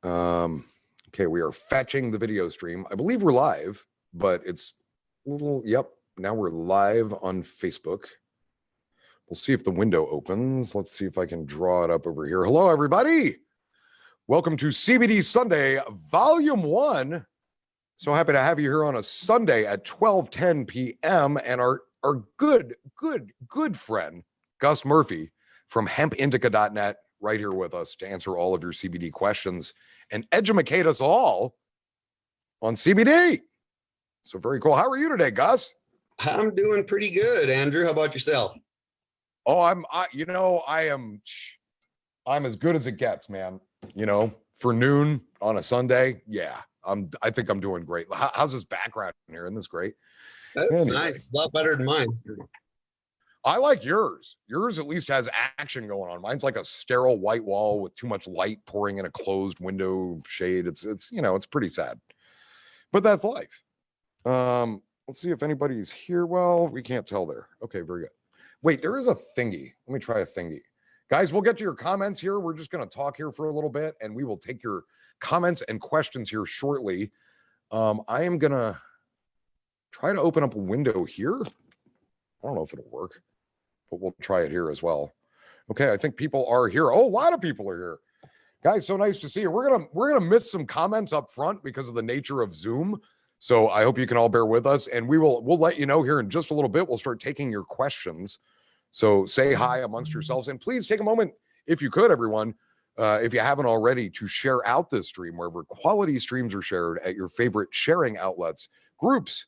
Okay, we are fetching the video stream. I believe we're live, but it's a little, yep, now we're live on Facebook. We'll see if the window opens. Let's see if I can draw it up over here. Hello, everybody. Welcome to CBD Sunday, Volume 1. So happy to have you here on a Sunday at 12:10 p.m. And our good friend, Gus Murphy from hempindica.net, right here with us to answer all of your CBD questions and educate us all on CBD. So very cool. How are you today, Gus? I'm doing pretty good, Andrew. How about yourself? Oh, I'm as good as it gets, man. You know, for noon on a Sunday, yeah. I think I'm doing great. How's this background here? Isn't this great? That's nice. A lot better than mine. I like yours. Yours at least has action going on. Mine's like a sterile white wall with too much light pouring in a closed window shade. It's it's pretty sad. But that's life. Let's see if anybody's here. Well, we can't tell there. Okay, very good. Wait, there is a thingy. Let me try a thingy. Guys, we'll get to your comments here. We're just going to talk here for a little bit, and we will take your comments and questions here shortly. I am going to try to open up a window here. I don't know if it'll work, but we'll try it here as well. Okay, I think people are here. Oh, a lot of people are here. Guys, so nice to see you. We're gonna miss some comments up front because of the nature of Zoom. So I hope you can all bear with us, and we'll let you know here in just a little bit. We'll start taking your questions. So say hi amongst yourselves, and please take a moment, if you could, everyone, if you haven't already, to share out this stream wherever quality streams are shared at your favorite sharing outlets, groups,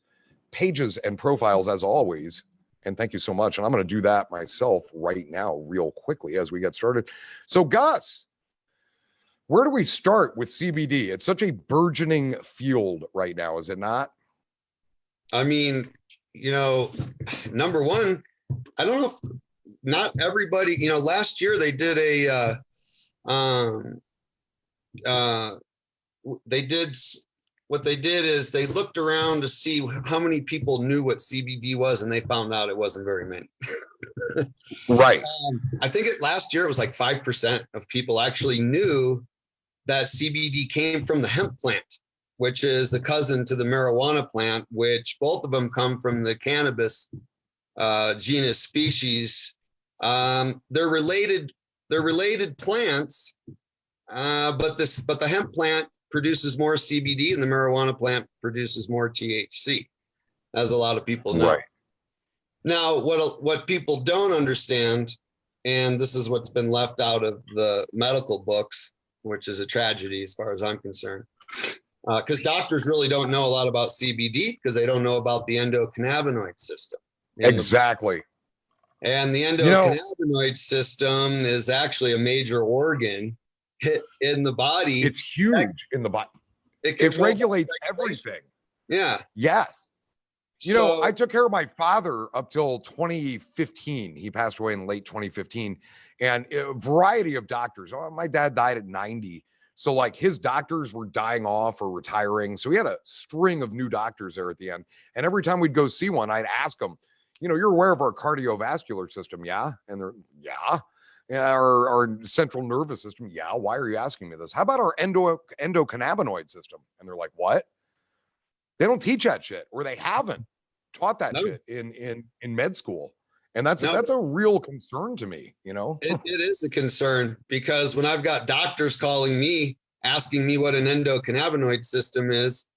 pages, and profiles, as always. And thank you so much. And I'm going to do that myself right now, real quickly, as we get started. So, Gus, where do we start with CBD? It's such a burgeoning field right now, is it not? I mean, number one, I don't know if not everybody, last year they did what they did is they looked around to see how many people knew what CBD was, and they found out it wasn't very many. Right. I think last year it was like 5% of people actually knew that CBD came from the hemp plant, which is a cousin to the marijuana plant, which both of them come from the cannabis genus species. They're related plants, but the hemp plant produces more CBD and the marijuana plant produces more THC, as a lot of people know. Right. Now, what people don't understand, and this is what's been left out of the medical books, which is a tragedy as far as I'm concerned, because doctors really don't know a lot about CBD because they don't know about the endocannabinoid system. Exactly. And the endocannabinoid system is actually a major organ in the body. It's huge in the body. It regulates everything. Yeah. Yes. I took care of my father up till 2015. He passed away in late 2015. And a variety of doctors. My dad died at 90. So like his doctors were dying off or retiring. So he had a string of new doctors there at the end. And every time we'd go see one, I'd ask them, you're aware of our cardiovascular system, yeah? And they're, yeah. Our central nervous system, yeah. Why are you asking me this? How about our endocannabinoid system? And they're like, what? They don't teach that shit, or they haven't taught that shit in med school. And that's a real concern to me, It is a concern, because when I've got doctors calling me, asking me what an endocannabinoid system is,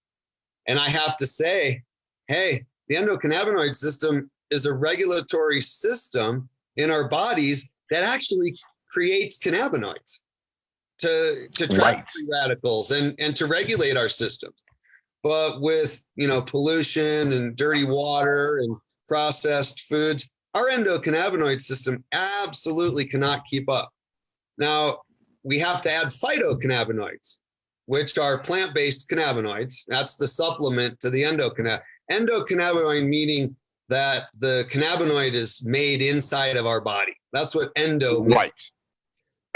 and I have to say, hey, the endocannabinoid system is a regulatory system in our bodies that actually creates cannabinoids to trap free radicals and to regulate our systems. But with, pollution and dirty water and processed foods, our endocannabinoid system absolutely cannot keep up. Now, we have to add phytocannabinoids, which are plant-based cannabinoids. That's the supplement to the endocannabinoid. Endocannabinoid meaning that the cannabinoid is made inside of our body. That's what endo means. Right.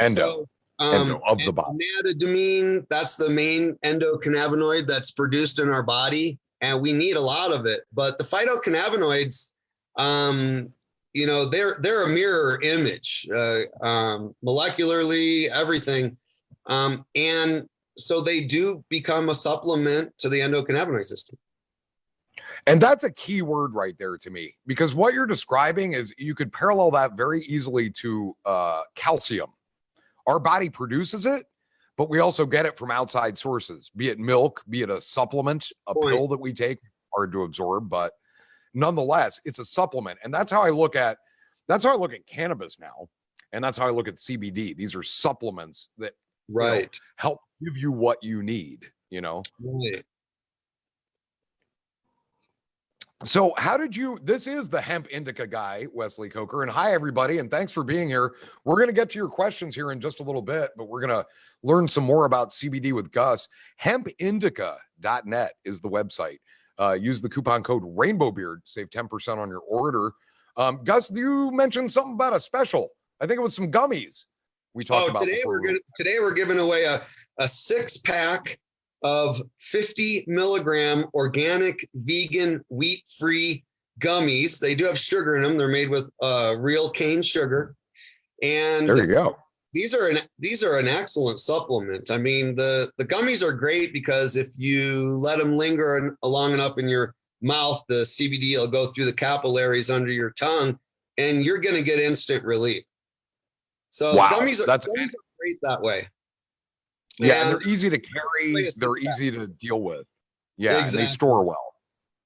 Endo of the body. Natadamine, that's the main endocannabinoid that's produced in our body, and we need a lot of it. But the phytocannabinoids, they're a mirror image, molecularly, everything. And so they do become a supplement to the endocannabinoid system. And that's a key word right there to me, because what you're describing is you could parallel that very easily to calcium. Our body produces it, but we also get it from outside sources, be it milk, be it a supplement, a pill that we take, hard to absorb, but nonetheless, it's a supplement. And that's how I look at cannabis now. And that's how I look at CBD. These are supplements that help give you what you need, Right. So this is the hemp indica guy, Wesley Coker. And hi, everybody. And thanks for being here. We're going to get to your questions here in just a little bit, but we're going to learn some more about CBD with Gus. Hempindica.net is the website. Use the coupon code Rainbowbeard, save 10% on your order. Gus, you mentioned something about a special. I think it was some gummies we talked about. Today we're giving away a 6-pack of 50 milligram organic, vegan, wheat-free gummies. They do have sugar in them. They're made with real cane sugar. And there you go. These are an excellent supplement. I mean, the gummies are great because if you let them linger long enough in your mouth, the CBD will go through the capillaries under your tongue, and you're going to get instant relief. So gummies are great that way. Yeah, and they're easy to carry. They're easy to deal with. Yeah, exactly. And they store well.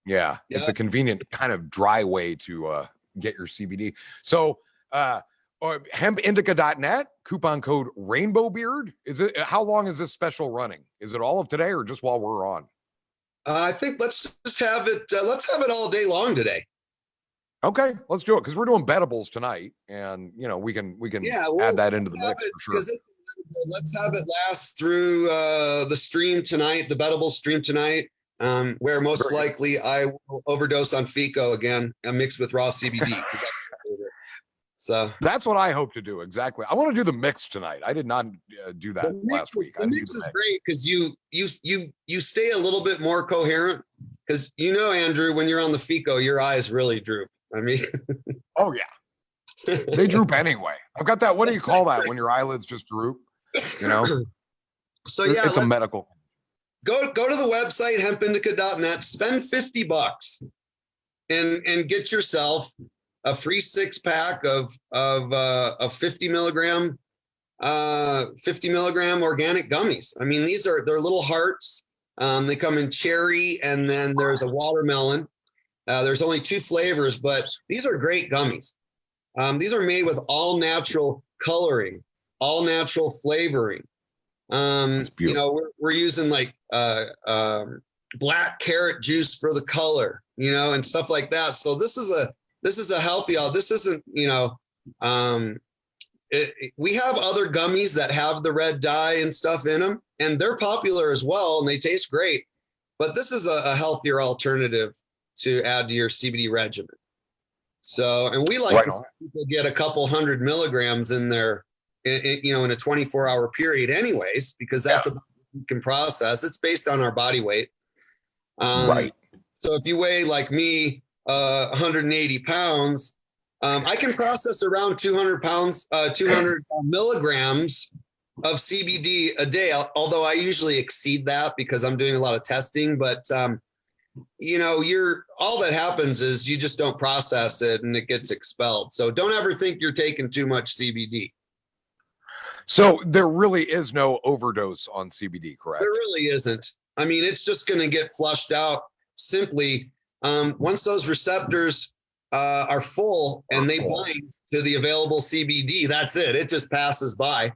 Yeah, it's a convenient kind of dry way to get your CBD. So hempindica.net, coupon code Rainbowbeard. How long is this special running? Is it all of today or just while we're on? I think let's just have it. Let's have it all day long today. Okay, let's do it because we're doing betables tonight, and we can add that into the mix for sure. Let's have it last through the stream tonight, the Bettable stream tonight, where most likely I will overdose on FICO again and mix with raw CBD. So that's what I hope to do. Exactly. I want to do the mix tonight. I did not do that last week. The mix is great because you stay a little bit more coherent because Andrew, when you're on the FICO, your eyes really droop. I mean, oh yeah. They droop anyway. I've got that. What do you call that when your eyelids just droop? So yeah, it's a medical. Go to the website hempindica.net. Spend $50 and get yourself a free 6-pack of 50 milligram organic gummies. I mean, they're little hearts. They come in cherry, and then there's a watermelon. There's only 2 flavors, but these are great gummies. These are made with all natural coloring, all natural flavoring. We're using like black carrot juice for the color, and stuff like that. So this is a healthy. This isn't, we have other gummies that have the red dye and stuff in them, and they're popular as well, and they taste great. But this is a healthier alternative to add to your CBD regimen. So, and we like to see people get a couple 100 milligrams in there, in a 24-hour period anyways, because that's what we can process. It's based on our body weight. So if you weigh like me, 180 pounds, I can process around 200 milligrams of CBD a day, although I usually exceed that because I'm doing a lot of testing. But all that happens is you just don't process it and it gets expelled. So don't ever think you're taking too much CBD. So there really is no overdose on CBD, correct? There really isn't. I mean, it's just going to get flushed out simply once those receptors are full and they bind to the available CBD. That's it. It just passes by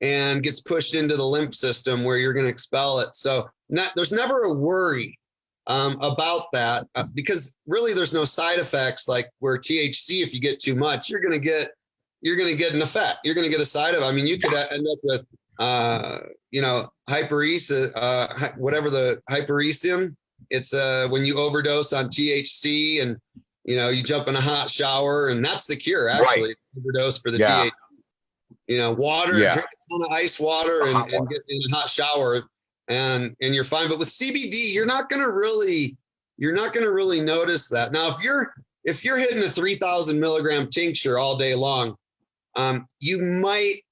and gets pushed into the lymph system where you're going to expel it. So there's never a worry about that because really there's no side effects like where THC, if you get too much, you're going to get an effect. You're going to get a side effect. I mean, you could end up with, hyperesis, whatever the hyperesium. It's when you overdose on THC and, you jump in a hot shower, and that's the cure, actually. Overdose for the THC. Water, drink a ton of ice water and get in a hot shower and you're fine. But with CBD, you're not going to really notice that. Now, if you're hitting a 3,000 milligram tincture all day long, you might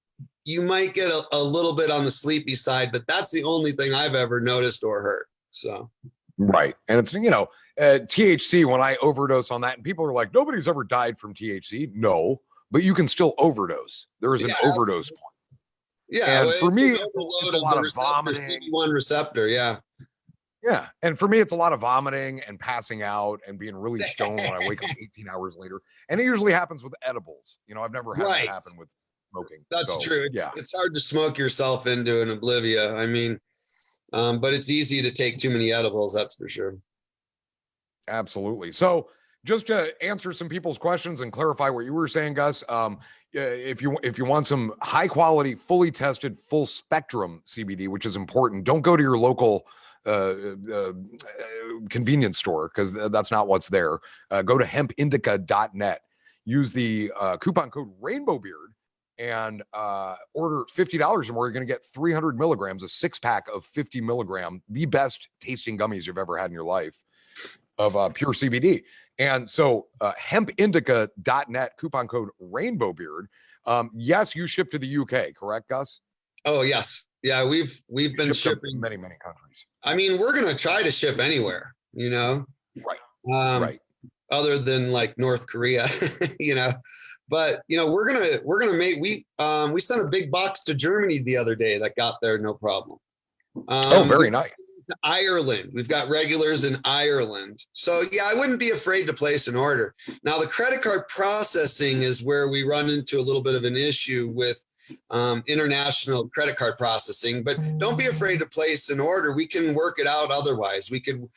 you might get a little bit on the sleepy side, but that's the only thing I've ever noticed or heard. So, right. And it's, THC, when I overdose on that, and people are like, nobody's ever died from THC. No, but you can still overdose. There is an overdose point. Yeah. And for me, it's overload a lot of of vomiting. CB1 receptor. Yeah. Yeah. And for me, it's a lot of vomiting and passing out and being really stoned when I wake up 18 hours later. And it usually happens with edibles. I've never had that happen with smoking. That's true. It's hard to smoke yourself into an oblivia. I mean, but it's easy to take too many edibles. That's for sure. Absolutely. So just to answer some people's questions and clarify what you were saying, Gus, if you want some high quality, fully tested, full spectrum CBD, which is important, don't go to your local convenience store, because that's not what's there. Go to hempindica.net. Use the coupon code Rainbowbeard and order $50 or more. You're going to get 300 milligrams, a 6-pack of 50 milligram, the best tasting gummies you've ever had in your life of pure CBD. And so hempindica.net, coupon code Rainbowbeard. Yes, you ship to the UK, correct, Gus? Oh, yes. Yeah, we've been shipping many countries. I mean, we're going to try to ship anywhere, Right. Right. Other than like North Korea, but we're going to make, we sent a big box to Germany the other day that got there. No problem. Very nice. Ireland. We've got regulars in Ireland. So yeah, I wouldn't be afraid to place an order. Now the credit card processing is where we run into a little bit of an issue with international credit card processing, but don't be afraid to place an order. We can work it out otherwise. We can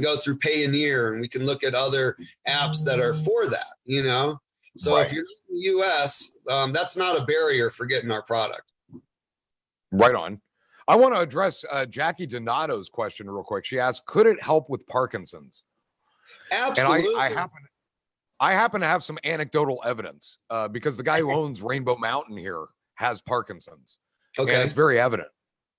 go through Payoneer, and we can look at other apps that are for that, So if you're in the US, that's not a barrier for getting our product. Right on. I want to address Jackie Donato's question real quick. She asked, could it help with Parkinson's? Absolutely. And I happen to have some anecdotal evidence because the guy who owns Rainbow Mountain here has Parkinson's. Okay. And it's very evident.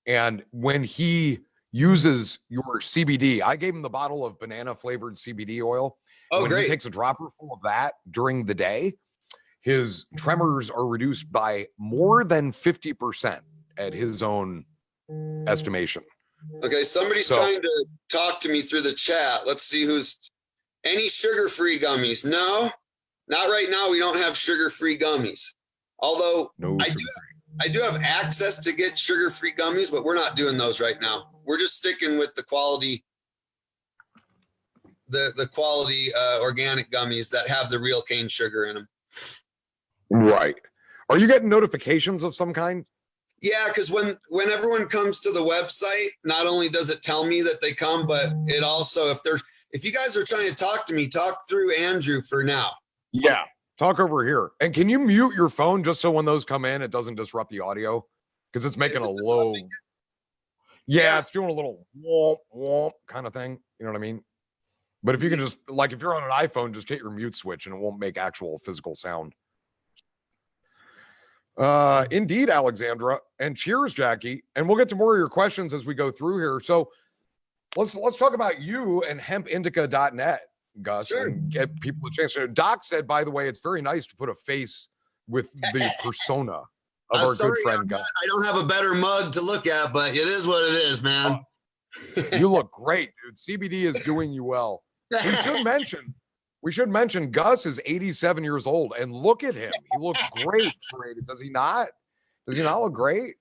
And when he uses your CBD, I gave him the bottle of banana flavored CBD oil. Oh, when great. he takes a dropper full of that during the day, his tremors are reduced by more than 50% at his own estimation. Okay, somebody's trying to talk to me through the chat. Let's see who's any sugar-free gummies. No, not right now. We don't have sugar-free gummies. Although I do have access to get sugar-free gummies, but we're not doing those right now. We're just sticking with the quality, the quality organic gummies that have the real cane sugar in them. Right. Are you getting notifications of some kind? Yeah, because when everyone comes to the website, not only does it tell me that they come, but it also, if you guys are trying to talk to me, talk through Andrew for now. Yeah, talk over here. And can you mute your phone just so when those come in, it doesn't disrupt the audio? Because it's making a low. Yeah, it's doing a little womp womp kind of thing. You know what I mean? But if you can just, like, if you're on an iPhone, just hit your mute switch and it won't make actual physical sound. Indeed, Alexandra, and cheers, Jackie. And we'll get to more of your questions as we go through here. So let's talk about you and hempindica.net, Gus, and get people a chance to. Doc said, by the way, it's very nice to put a face with the persona of our good friend Gus. I don't have a better mug to look at, but it is what it is, man. You look great, dude. CBD is doing you well. We should mention Gus is 87 years old, and look at him. He looks great. Does he not? Does he not look great?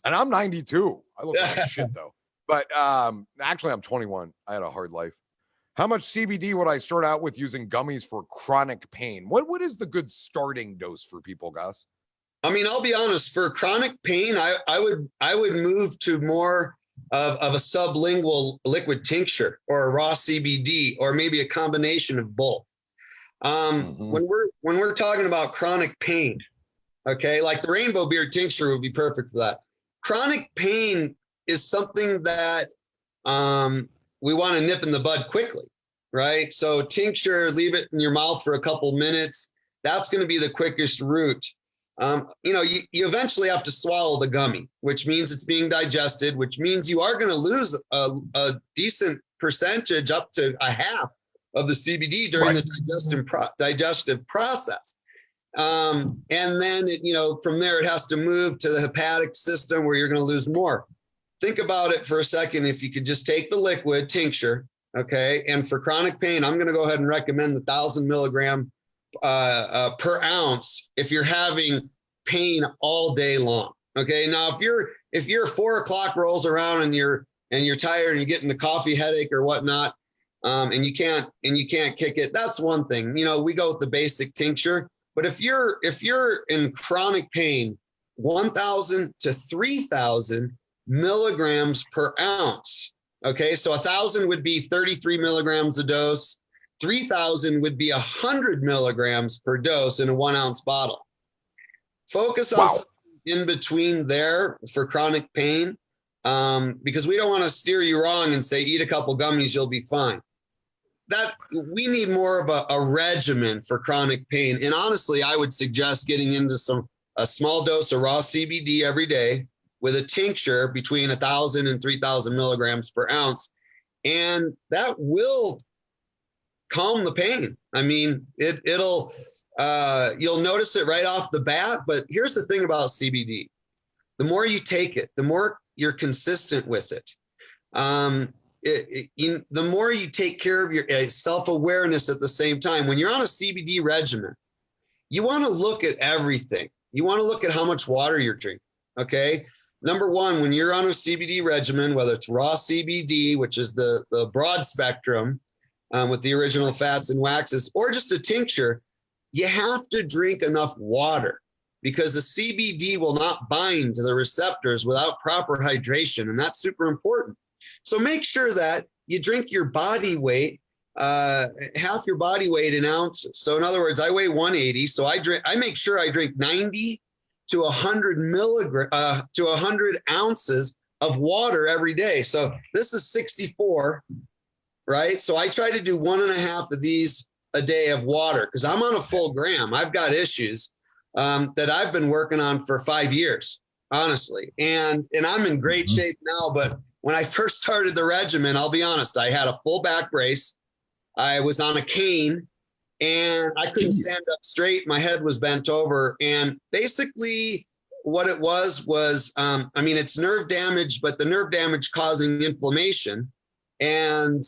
And I'm 92. I look like shit though. But actually, I'm 21. I had a hard life. How much CBD would I start out with using gummies for chronic pain? What is the good starting dose for people, Gus? I mean, I'll be honest. For chronic pain, I would move to more of a sublingual liquid tincture or a raw CBD, or maybe a combination of both. When we're talking about chronic pain, okay, like the Rainbowbeard tincture would be perfect for that. Chronic pain is something that we want to nip in the bud quickly, right? So tincture, leave it in your mouth for a couple minutes. That's going to be the quickest route. You eventually have to swallow the gummy, which means it's being digested, which means you are going to lose a decent percentage, up to a half of the CBD during the digestive process. And then, from there, it has to move to the hepatic system where you're going to lose more. Think about it for a second. If you could just take the liquid tincture, okay, and for chronic pain, I'm going to go ahead and recommend the 1,000 milligram per ounce if you're having pain all day long. Okay, now if your 4 o'clock rolls around and you're tired and you're getting the coffee headache or whatnot, and you can't kick it, that's one thing. We go with the basic tincture. But if you're in chronic pain, 1,000 to 3,000 milligrams per ounce. Okay, so 1,000 would be 33 milligrams a dose. 3,000 would be 100 milligrams per dose in a 1 ounce bottle. Focus on something in between there for chronic pain, because we don't want to steer you wrong and say, eat a couple gummies, you'll be fine. That we need more of a regimen for chronic pain. And honestly, I would suggest getting into a small dose of raw CBD every day with a tincture between 1,000 and 3,000 milligrams per ounce. And that will calm the pain. I mean, it'll you'll notice it right off the bat. But here's the thing about CBD. The more you take it, the more you're consistent with it. The more you take care of your self-awareness at the same time. When you're on a CBD regimen, you want to look at everything. You want to look at how much water you're drinking, okay? Number one, when you're on a CBD regimen, whether it's raw CBD, which is the broad spectrum with the original fats and waxes, or just a tincture, you have to drink enough water because the CBD will not bind to the receptors without proper hydration, and that's super important. So make sure that you drink your body weight, half your body weight in ounces. So in other words, I weigh 180. So I make sure I drink 90 to 100 ounces of water every day. So this is 64, right? So I try to do 1.5 of these a day of water because I'm on a full gram. I've got issues that I've been working on for 5 years, honestly. And I'm in great shape now, but when I first started the regimen, I'll be honest, I had a full back brace. I was on a cane and I couldn't stand up straight. My head was bent over. And basically what it was, it's nerve damage, but the nerve damage causing inflammation. And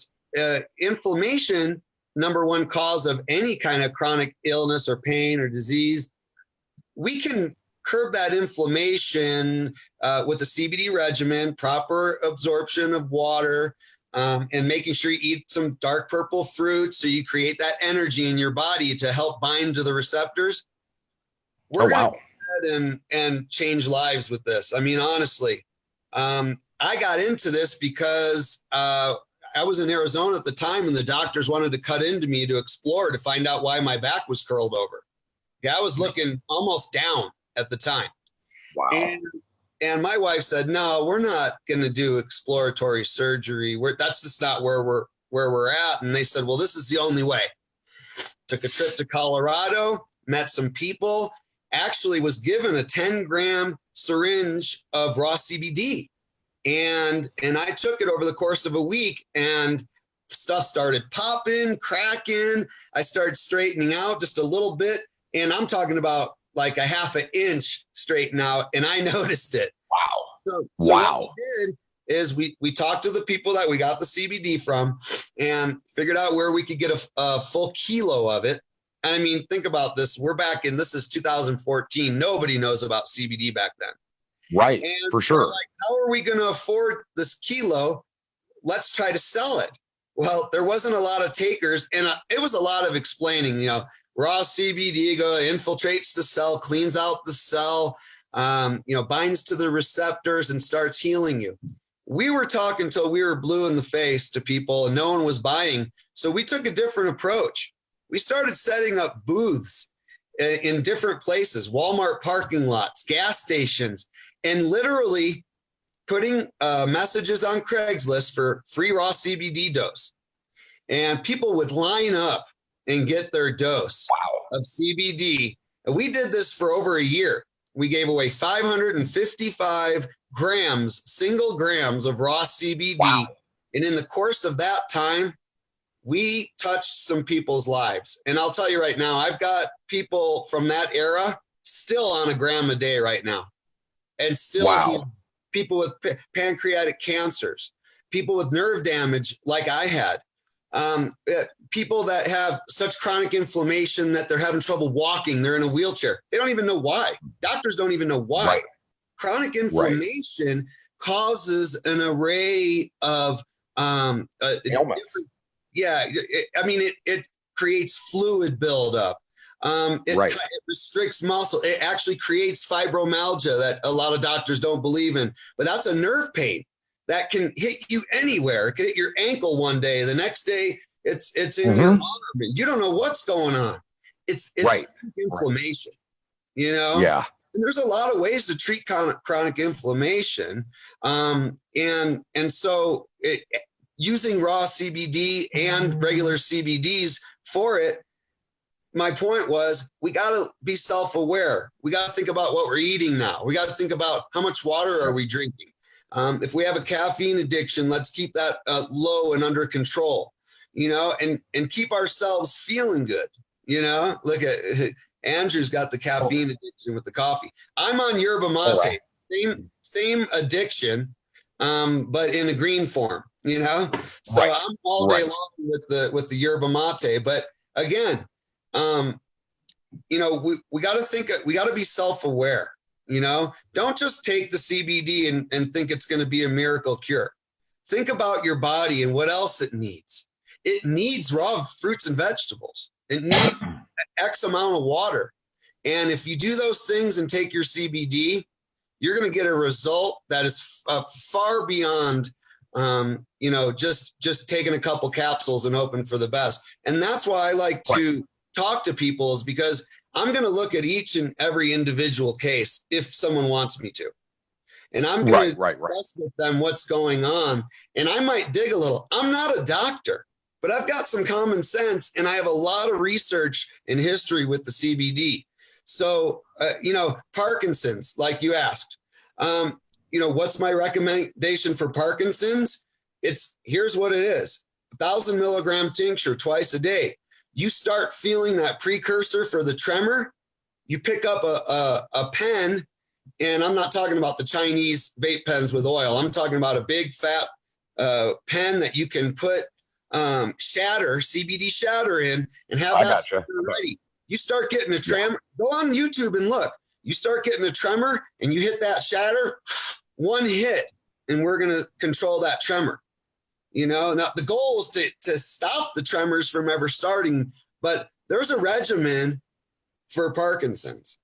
inflammation, number one cause of any kind of chronic illness or pain or disease. We can curb that inflammation with a CBD regimen, proper absorption of water, and making sure you eat some dark purple fruits so you create that energy in your body to help bind to the receptors. We're going to go ahead and change lives with this. I mean, honestly, I got into this because I was in Arizona at the time and the doctors wanted to cut into me to explore to find out why my back was curled over. Yeah, I was looking almost down at the time. Wow. And my wife said, no, we're not going to do exploratory surgery. That's just not where we're at. And they said, well, this is the only way. Took a trip to Colorado, met some people, actually was given a 10-gram syringe of raw CBD. And I took it over the course of a week and stuff started popping, cracking. I started straightening out just a little bit. And I'm talking about like a 1/2 inch straighten out, and I noticed it. Wow. So what we did is we talked to the people that we got the CBD from and figured out where we could get a full kilo of it. I mean, think about this. This is 2014. Nobody knows about CBD back then. Right, and for sure. Like, how are we going to afford this kilo? Let's try to sell it. Well, there wasn't a lot of takers, and it was a lot of explaining, raw CBD infiltrates the cell, cleans out the cell, binds to the receptors and starts healing you. We were talking till we were blue in the face to people and no one was buying. So we took a different approach. We started setting up booths in different places, Walmart parking lots, gas stations, and literally putting messages on Craigslist for free raw CBD dose. And people would line up and get their dose of CBD. And we did this for over a year. We gave away 555 grams, single grams of raw CBD. Wow. And in the course of that time, we touched some people's lives. And I'll tell you right now, I've got people from that era still on a gram a day right now, and still healing. People with pancreatic cancers, people with nerve damage like I had, people that have such chronic inflammation that they're having trouble walking, they're in a wheelchair. They don't even know why. Doctors don't even know why. Right. Chronic inflammation causes an array of ailments. It creates fluid buildup. It restricts muscle. It actually creates fibromyalgia that a lot of doctors don't believe in. But that's a nerve pain that can hit you anywhere. It could hit your ankle one day. The next day, it's in your arm. You don't know what's going on. It's inflammation, you know? Yeah. And there's a lot of ways to treat chronic inflammation. So using raw CBD and regular CBDs for it, my point was, we got to be self-aware. We got to think about what we're eating now. We got to think about how much water are we drinking. If we have a caffeine addiction, let's keep that low and under control, you know, and keep ourselves feeling good. You know, look at Andrew's got the caffeine addiction with the coffee. I'm on yerba mate, same addiction, but in a green form, you know. So I'm all day long with the yerba mate. But again, you know, we got to think, we got to be self-aware, you know, don't just take the CBD and think it's going to be a miracle cure. Think about your body and what else it needs. It needs raw fruits and vegetables. It needs X amount of water. And if you do those things and take your CBD, you're going to get a result that is far beyond, you know, just taking a couple capsules and hoping for the best. And that's why I like to talk to people, is because I'm going to look at each and every individual case if someone wants me to. And I'm going to discuss with them what's going on. And I might dig a little. I'm not a doctor, but I've got some common sense, and I have a lot of research and history with the CBD. So, you know, Parkinson's, like you asked, you know, what's my recommendation for Parkinson's? Here's what it is. 1,000 milligram tincture twice a day. You start feeling that precursor for the tremor, you pick up a pen, and I'm not talking about the Chinese vape pens with oil. I'm talking about a big fat pen that you can put CBD shatter in and have that ready. You start getting a tremor. Go on YouTube and look. You start getting a tremor and you hit that shatter, one hit, and we're going to control that tremor. You know, now the goal is to stop the tremors from ever starting, but there's a regimen for Parkinson's,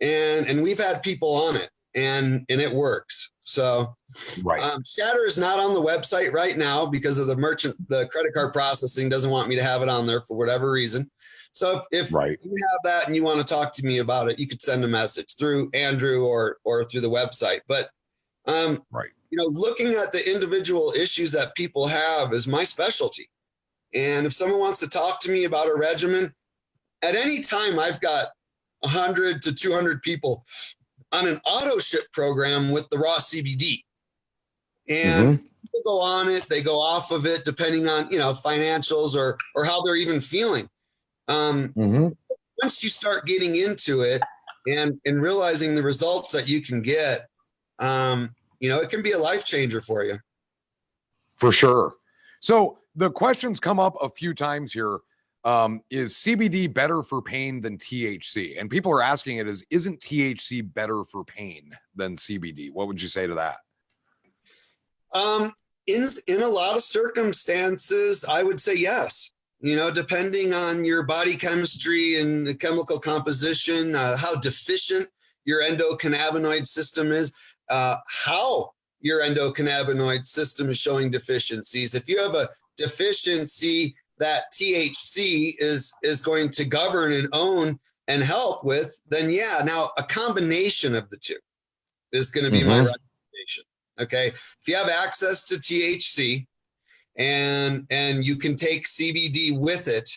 and we've had people on it, and it works. So shatter is not on the website right now because of the credit card processing doesn't want me to have it on there for whatever reason. So if you have that and you want to talk to me about it, you could send a message through Andrew or through the website. But you know, looking at the individual issues that people have is my specialty. And if someone wants to talk to me about a regimen, at any time, I've got 100 to 200 people on an auto ship program with the raw CBD. And people go on it, they go off of it, depending on, you know, financials or how they're even feeling. Once you start getting into it and realizing the results that you can get, you know, it can be a life changer for you. For sure. So the questions come up a few times here. Is CBD better for pain than THC? And people are asking it isn't THC better for pain than CBD? What would you say to that? In a lot of circumstances, I would say yes. You know, depending on your body chemistry and the chemical composition, how deficient your endocannabinoid system is, how your endocannabinoid system is showing deficiencies. If you have a deficiency that THC is going to govern and own and help with, then yeah, now a combination of the two is going to be my recommendation. Okay. If you have access to THC and you can take CBD with it,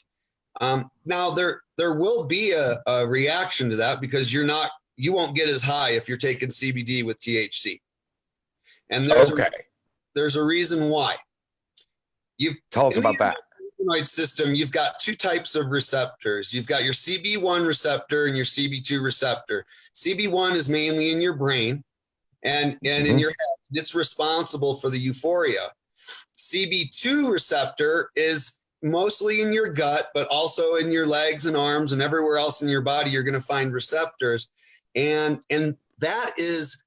now there will be a reaction to that because you won't get as high if you're taking CBD with THC. And there's a reason why. Tell us about that. cannabinoid system, you've got two types of receptors. You've got your CB1 receptor and your CB2 receptor. CB1 is mainly in your brain and in your head. It's responsible for the euphoria. CB2 receptor is mostly in your gut, but also in your legs and arms and everywhere else in your body. You're going to find receptors, and that is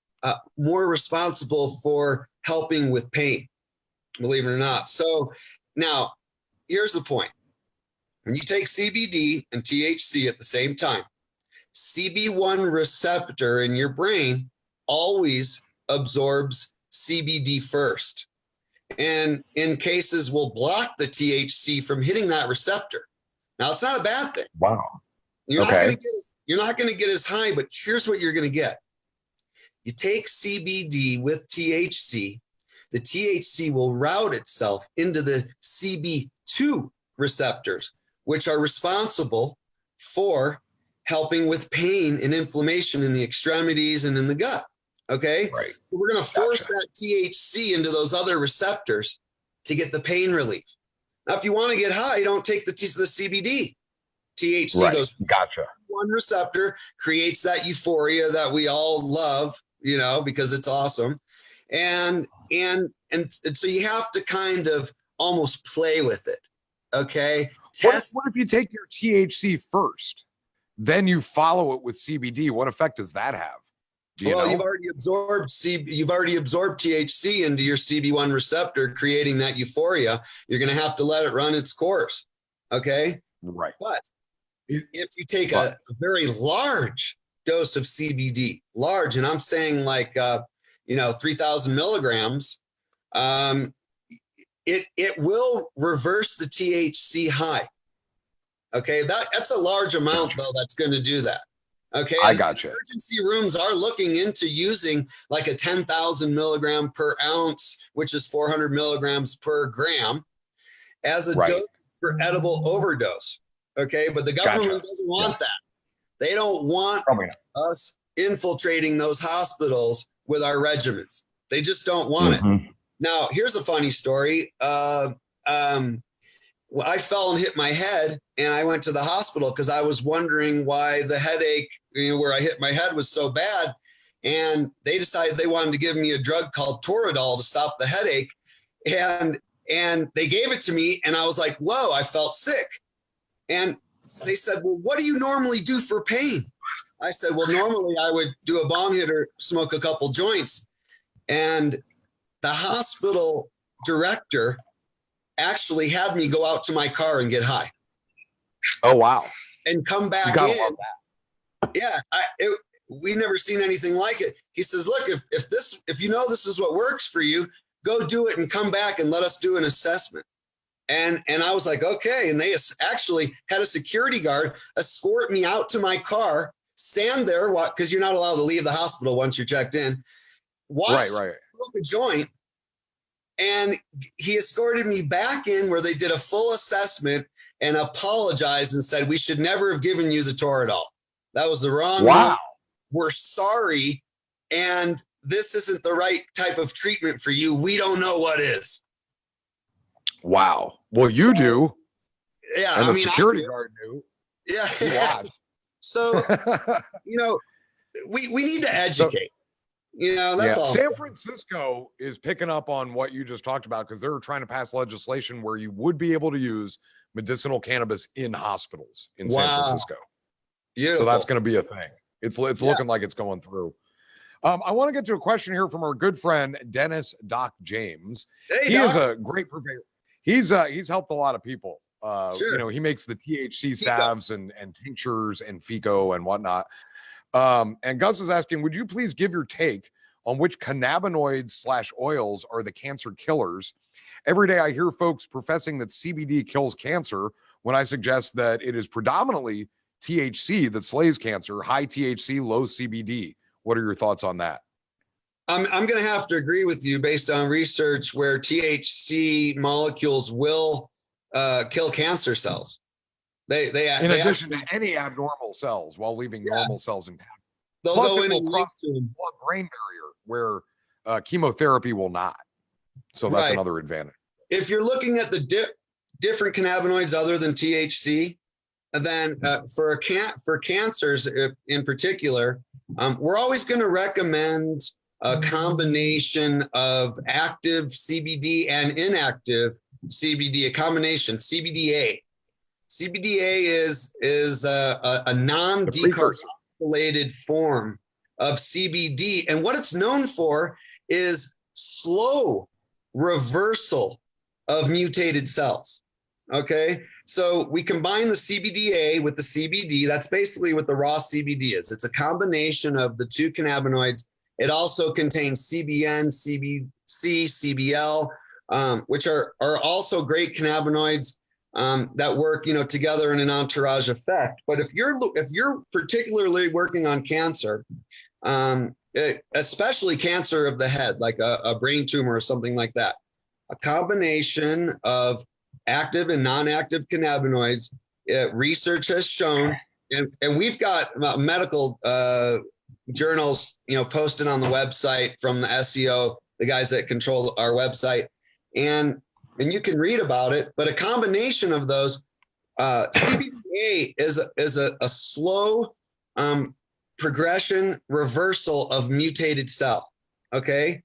more responsible for helping with pain, believe it or not. So now here's the point. When you take CBD and THC at the same time, CB1 receptor in your brain always absorbs CBD first, and in cases will block the THC from hitting that receptor. Now, it's not a bad thing. Wow. You're not going to get as high, but here's what you're going to get. You take CBD with THC, the THC will route itself into the CB2 receptors, which are responsible for helping with pain and inflammation in the extremities and in the gut. Okay. Right. So we're going to force that THC into those other receptors to get the pain relief. Now, if you want to get high, you don't take the CBD. THC goes one receptor, creates that euphoria that we all love, you know, because it's awesome. And so you have to kind of almost play with it. Okay. What if you take your THC first, then you follow it with CBD? What effect does that have? You've already absorbed THC into your CB1 receptor, creating that euphoria. You're going to have to let it run its course. Okay. Right. But if you take a very large dose of CBD, large, and I'm saying like, 3,000 milligrams, it will reverse the THC high. Okay. That's a large amount though. That's going to do that. Okay. I got you. Emergency rooms are looking into using like a 10,000 milligram per ounce, which is 400 milligrams per gram, as a dose for edible overdose. Okay. But the government doesn't want that. They don't want us infiltrating those hospitals with our regimens. They just don't want it. Now, here's a funny story. I fell and hit my head, and I went to the hospital because I was wondering why the headache, where I hit my head, was so bad. And they decided they wanted to give me a drug called Toradol to stop the headache. And they gave it to me, and I was like, whoa, I felt sick. And they said, well, what do you normally do for pain? I said, well, normally I would do a bong hit or smoke a couple joints. And the hospital director actually had me go out to my car and get high. Oh, wow. And come back in. Yeah. We never seen anything like it. He says, look, if you know this is what works for you, go do it and come back and let us do an assessment. And I was like, okay. And they actually had a security guard escort me out to my car, stand there, because you're not allowed to leave the hospital once you're checked in. Watch, smoke a joint. And he escorted me back in where they did a full assessment and apologized and said, we should never have given you the Toradol. That was the wrong one. We're sorry. And this isn't the right type of treatment for you. We don't know what is. Wow. Well, you do. Yeah. And the security guard knew. Yeah. So, we need to educate. That's all. San Francisco is picking up on what you just talked about because they're trying to pass legislation where you would be able to use medicinal cannabis in hospitals in San Francisco. Beautiful. So that's going to be a thing. It's looking like it's going through. I want to get to a question here from our good friend Dennis Doc James. Hey, he Doc. is a great purveyor. He's helped a lot of people. Sure. He makes the THC salves and tinctures and FICO and whatnot. And Gus is asking, would you please give your take on which cannabinoids/oils are the cancer killers? Every day I hear folks professing that CBD kills cancer when I suggest that it is predominantly THC that slays cancer, high THC, low CBD. What are your thoughts on that? I'm going to have to agree with you based on research where THC molecules will kill cancer cells. They in addition to any abnormal cells while leaving normal cells intact. They'll Plus, go it in will and cross link to the blood-brain barrier where chemotherapy will not. So that's another advantage. If you're looking at the different cannabinoids other than THC. And then for cancers in particular, we're always going to recommend a combination of active CBD and inactive CBD, a combination CBDA. CBDA is a non-decarboxylated form of CBD. And what it's known for is slow reversal of mutated cells. Okay. So we combine the CBDA with the CBD. That's basically what the raw CBD is. It's a combination of the two cannabinoids. It also contains CBN, CBC, CBL, which are also great cannabinoids that work, together in an entourage effect. But if you're particularly working on cancer, especially cancer of the head, like a brain tumor or something like that, a combination of active and non-active cannabinoids, research has shown, and we've got medical journals, posted on the website from the SEO, the guys that control our website, and you can read about it. But a combination of those, CBDA is a slow progression reversal of mutated cell. Okay,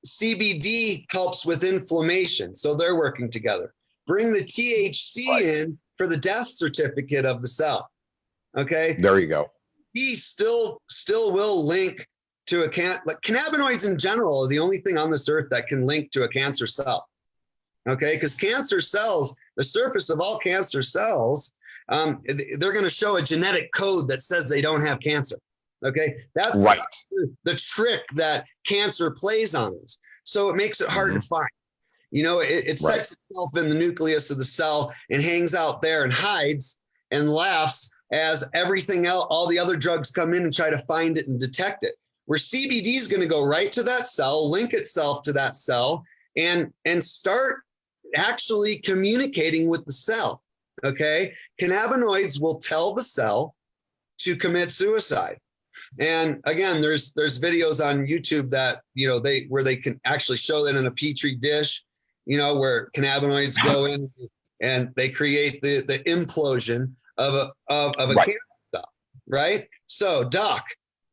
CBD helps with inflammation, so they're working together. Bring the THC in for the death certificate of the cell. Okay. There you go. He still will link to like cannabinoids in general are the only thing on this earth that can link to a cancer cell. Okay. Because cancer cells, the surface of all cancer cells, they're going to show a genetic code that says they don't have cancer. Okay. That's right. The trick that cancer plays on us. So it makes it hard to find. It sets itself in the nucleus of the cell and hangs out there and hides and laughs as everything else, all the other drugs come in and try to find it and detect it. Where CBD is going to go right to that cell, link itself to that cell, and start actually communicating with the cell. Okay, cannabinoids will tell the cell to commit suicide. And again, there's videos on YouTube that where they can actually show that in a petri dish. Where cannabinoids go in and they create the implosion of a cancer cell, right? So, Doc,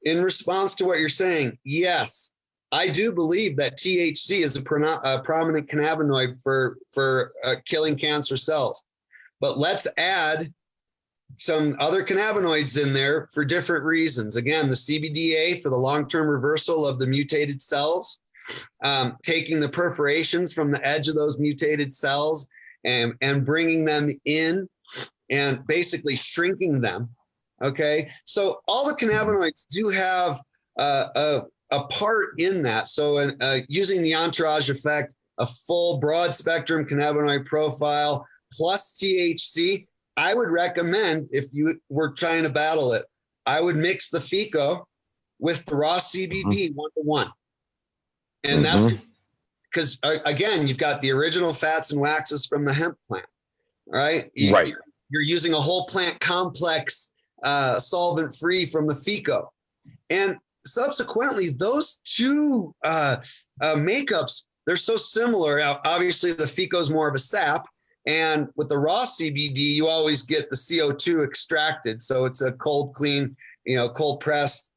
in response to what you're saying, yes, I do believe that THC is a prominent cannabinoid for killing cancer cells. But let's add some other cannabinoids in there for different reasons. Again, the CBDA for the long-term reversal of the mutated cells. Taking the perforations from the edge of those mutated cells and bringing them in and basically shrinking them. Okay. So all the cannabinoids do have a part in that. So using the entourage effect, a full broad spectrum cannabinoid profile plus THC, I would recommend, if you were trying to battle it, I would mix the FICO with the raw CBD 1-to-1. And that's because, again, you've got the original fats and waxes from the hemp plant, right? You're using a whole plant complex, solvent-free from the FICO. And subsequently, those two makeups, they're so similar. Obviously, the FICO is more of a sap. And with the raw CBD, you always get the CO2 extracted. So it's a cold, clean, cold pressed,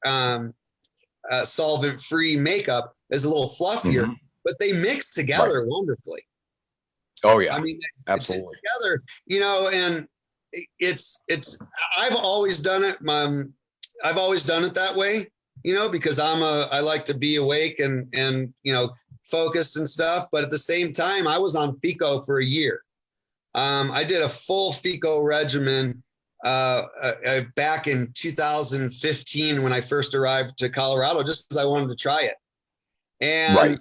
solvent-free makeup. Is a little fluffier, but they mix together wonderfully. Oh yeah, I mean, absolutely together, and it's. I've always done it. I've always done it that way, because I like to be awake and focused and stuff. But at the same time, I was on FICO for a year. I did a full FICO regimen back in 2015 when I first arrived to Colorado, just because I wanted to try it. And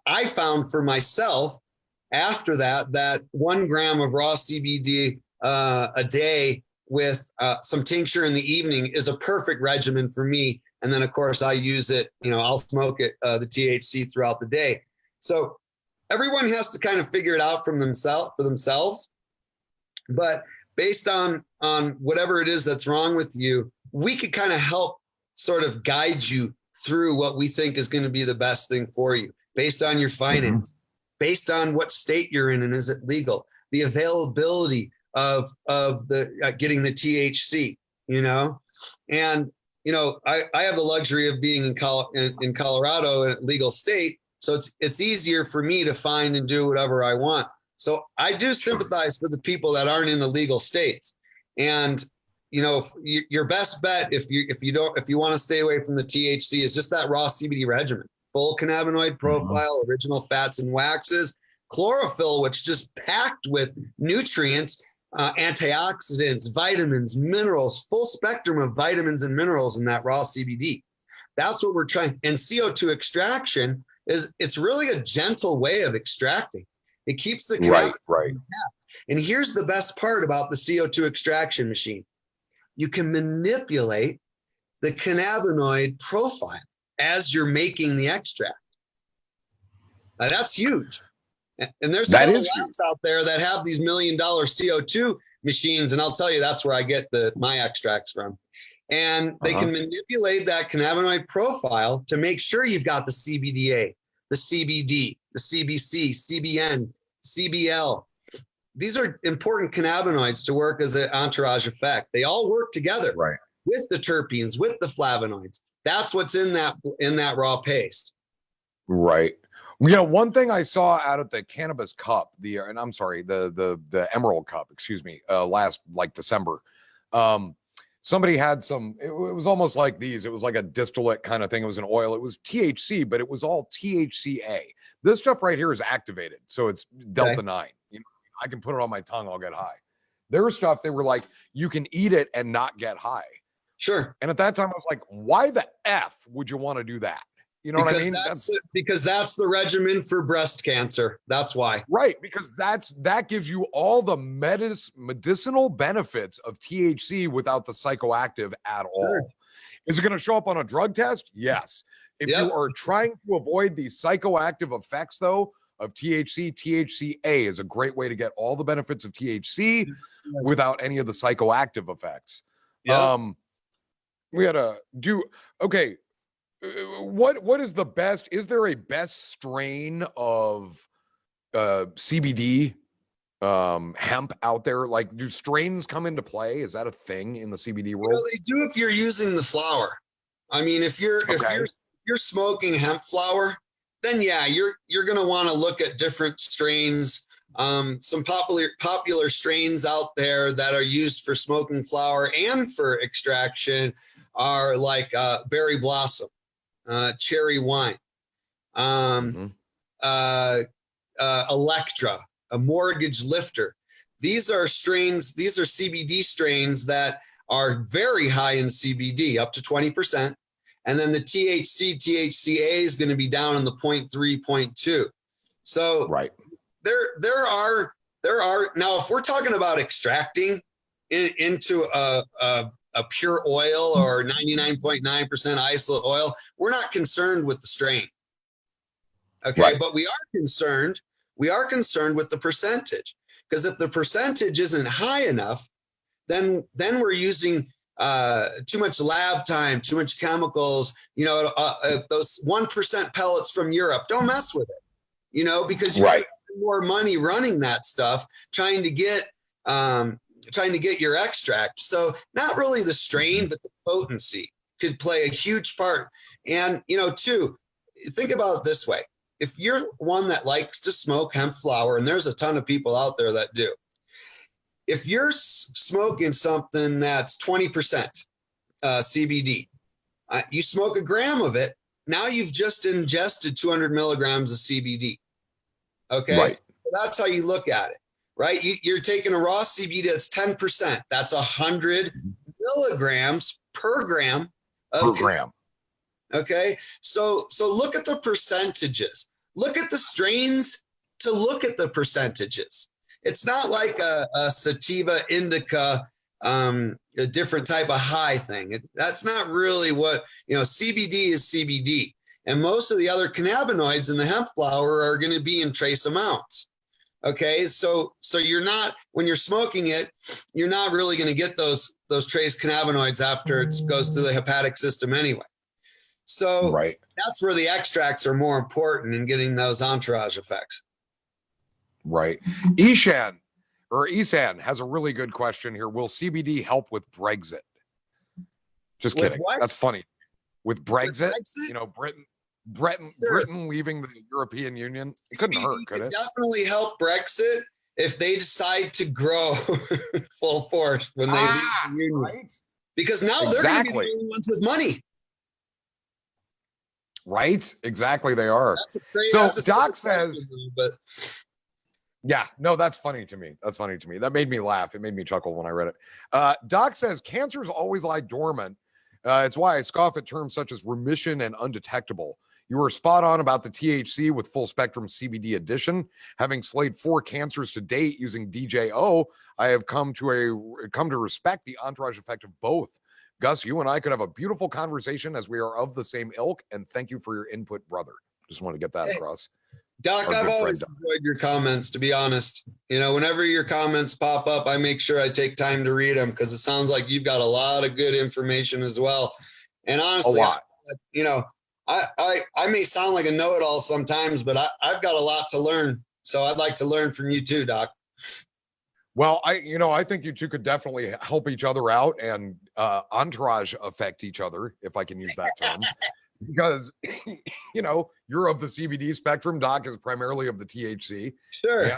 I found for myself after that 1 gram of raw CBD a day with some tincture in the evening is a perfect regimen for me. And then, of course, I use it, I'll smoke it, the THC throughout the day. So everyone has to kind of figure it out for themselves. But based on whatever it is that's wrong with you, we could kind of help sort of guide you through what we think is going to be the best thing for you based on your finance, based on what state you're in and is it legal, the availability of the getting the THC, you know, and you know, I have the luxury of being in Colorado, a legal state, so it's easier for me to find and do whatever I want. So I do sympathize for the people that aren't in the legal states, and you know, your best bet if you want to stay away from the THC is just that raw CBD regimen, full cannabinoid profile, original fats and waxes, chlorophyll, which just packed with nutrients, antioxidants, vitamins, minerals, full spectrum of vitamins and minerals in that raw CBD. That's what we're trying. And CO2 extraction it's really a gentle way of extracting. It keeps the cannabinoid intact. And here's the best part about the CO2 extraction machine. You can manipulate the cannabinoid profile as you're making the extract. Now, that's huge. And there's a lot of labs out there that have these $1 million CO2 machines, and I'll tell you that's where I get my extracts from. And they can manipulate that cannabinoid profile to make sure you've got the CBDA, the CBD, the CBC, CBN, CBL. These are important cannabinoids to work as an entourage effect. They all work together with the terpenes, with the flavonoids. That's what's in that raw paste. Right. You know, one thing I saw out at the Cannabis Cup, the Emerald Cup, excuse me, last like December, somebody had some, it was almost like these. It was like a distillate kind of thing. It was an oil. It was THC, but it was all THCA. This stuff right here is activated. So it's Delta 9. You know, I can put it on my tongue. I'll get high. Their stuff, they were like, you can eat it and not get high. Sure. And at that time, I was like, why the F would you want to do that? You know what I mean? Because that's the regimen for breast cancer. That's why. Right. Because that gives you all the medicinal benefits of THC without the psychoactive at all. Is it going to show up on a drug test? Yes. If you are trying to avoid the psychoactive effects, though, of THC, THCA is a great way to get all the benefits of THC without any of the psychoactive effects. We had to do, okay. What is the best? Is there a best strain of CBD hemp out there? Like, do strains come into play? Is that a thing in the CBD world? Well, they do if you're using the flower. I mean, if you're smoking hemp flower, then yeah, you're going to want to look at different strains. Some popular strains out there that are used for smoking flower and for extraction are like berry blossom. Cherry wine, Electra, a mortgage lifter. These are strains, these are CBD strains that are very high in CBD, up to 20%. And then the THCA is going to be down in the 0.3, 0.2. So there are now, if we're talking about extracting into a pure oil or 99.9% isolate oil, we're not concerned with the strain. Okay. But we are concerned with the percentage, because if the percentage isn't high enough, then we're using too much lab time, too much chemicals, you know, if those 1% pellets from Europe, don't mess with it, you know, because you have more money running that stuff, trying to get your extract. So not really the strain, but the potency could play a huge part. And, you know, too, think about it this way. If you're one that likes to smoke hemp flower, and there's a ton of people out there that do, if you're smoking something that's 20% CBD, you smoke a gram of it, now you've just ingested 200 milligrams of CBD. Okay. So that's how you look at it. Right? You're taking a raw CBD that's 10%. That's 100 milligrams per gram of gram. Okay. So look at the percentages. Look at the strains to look at the percentages. It's not like a sativa indica, a different type of high thing. That's not really what, you know, CBD is CBD. And most of the other cannabinoids in the hemp flower are going to be in trace amounts. Okay, so you're not, when you're smoking it, you're not really going to get those trace cannabinoids after it goes through the hepatic system anyway. So that's where the extracts are more important in getting those entourage effects. Right. Ishan, Or Isan has a really good question here. Will CBD help with Brexit? Just With kidding. what? That's funny. With Brexit, Brexit? you know, Britain Sure. leaving the European Union. It couldn't hurt, could it? Definitely help Brexit if they decide to grow full force when they leave the union. Right? Because now they're going to be the only ones with money. Right? Exactly, they are. That's a Doc says, question, but yeah, no, that's funny to me. That's funny to me. That made me laugh. It made me chuckle when I read it. Doc says, cancers always lie dormant. It's why I scoff at terms such as remission and undetectable. You were spot on about the THC with full spectrum CBD addition. Having slayed 4 cancers to date using DJO, I have come to respect the entourage effect of both. Gus, you and I could have a beautiful conversation as we are of the same ilk, and thank you for your input, brother. Just want to get that across. Doc, I've always enjoyed your comments, to be honest. You know, whenever your comments pop up, I make sure I take time to read them because it sounds like you've got a lot of good information as well. And honestly, I may sound like a know-it-all sometimes, but I've got a lot to learn. So I'd like to learn from you too, Doc. Well, I think you two could definitely help each other out and entourage affect each other, if I can use that term. Because, you're of the CBD spectrum. Doc is primarily of the THC. Sure.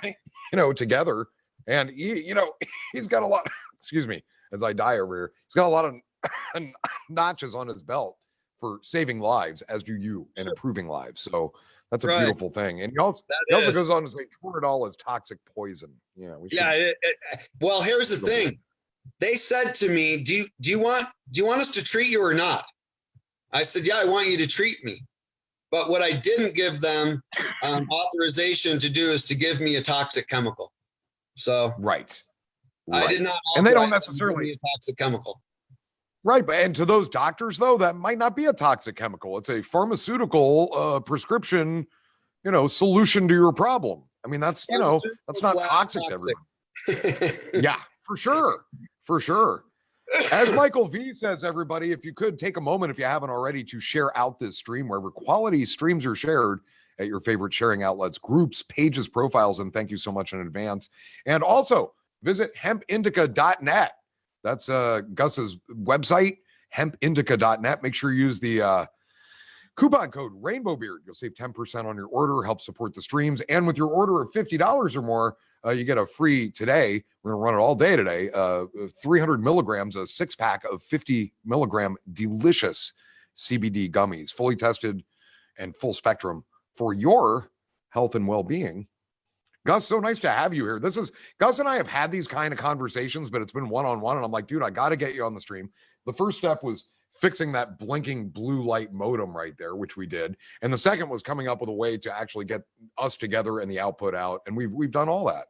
And, together. And, he's got a lot, excuse me, as I die over here. He's got a lot of notches on his belt for saving lives, as do you, and improving lives. So that's a beautiful thing. And he also goes on to say, Toradol is toxic poison. Yeah. Well, here's the thing. They said to me, do you want us to treat you or not? I said, yeah, I want you to treat me. But what I didn't give them authorization to do is to give me a toxic chemical. So right. I did not. And they don't necessarily give me a toxic chemical. Right. And to those doctors, though, that might not be a toxic chemical. It's a pharmaceutical prescription, solution to your problem. I mean, that's not toxic to everyone. Yeah, for sure. For sure. As Michael V says, everybody, if you could take a moment, if you haven't already, to share out this stream wherever quality streams are shared at your favorite sharing outlets, groups, pages, profiles, and thank you so much in advance. And also visit hempindica.net. That's Gus's website, hempindica.net. Make sure you use the coupon code Rainbowbeard. You'll save 10% on your order, help support the streams. And with your order of $50 or more, you get a free today. We're going to run it all day today. 300 milligrams, a 6-pack of 50 milligram delicious CBD gummies, fully tested and full spectrum for your health and well-being. Gus, so nice to have you here. Gus and I have had these kind of conversations, but it's been one-on-one. And I'm like, dude, I got to get you on the stream. The first step was fixing that blinking blue light modem right there, which we did. And the second was coming up with a way to actually get us together and the output out. And we've done all that.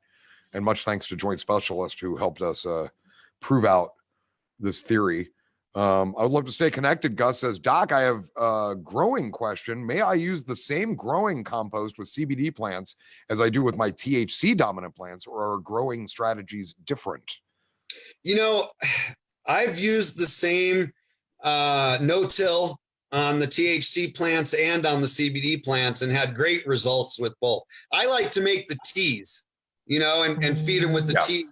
And much thanks to Joint Specialist who helped us prove out this theory. I would love to stay connected. Gus says, Doc, I have a growing question. May I use the same growing compost with CBD plants as I do with my THC dominant plants, or are growing strategies different? I've used the same no-till on the THC plants and on the CBD plants and had great results with both. I like to make the teas, and feed them with the tea.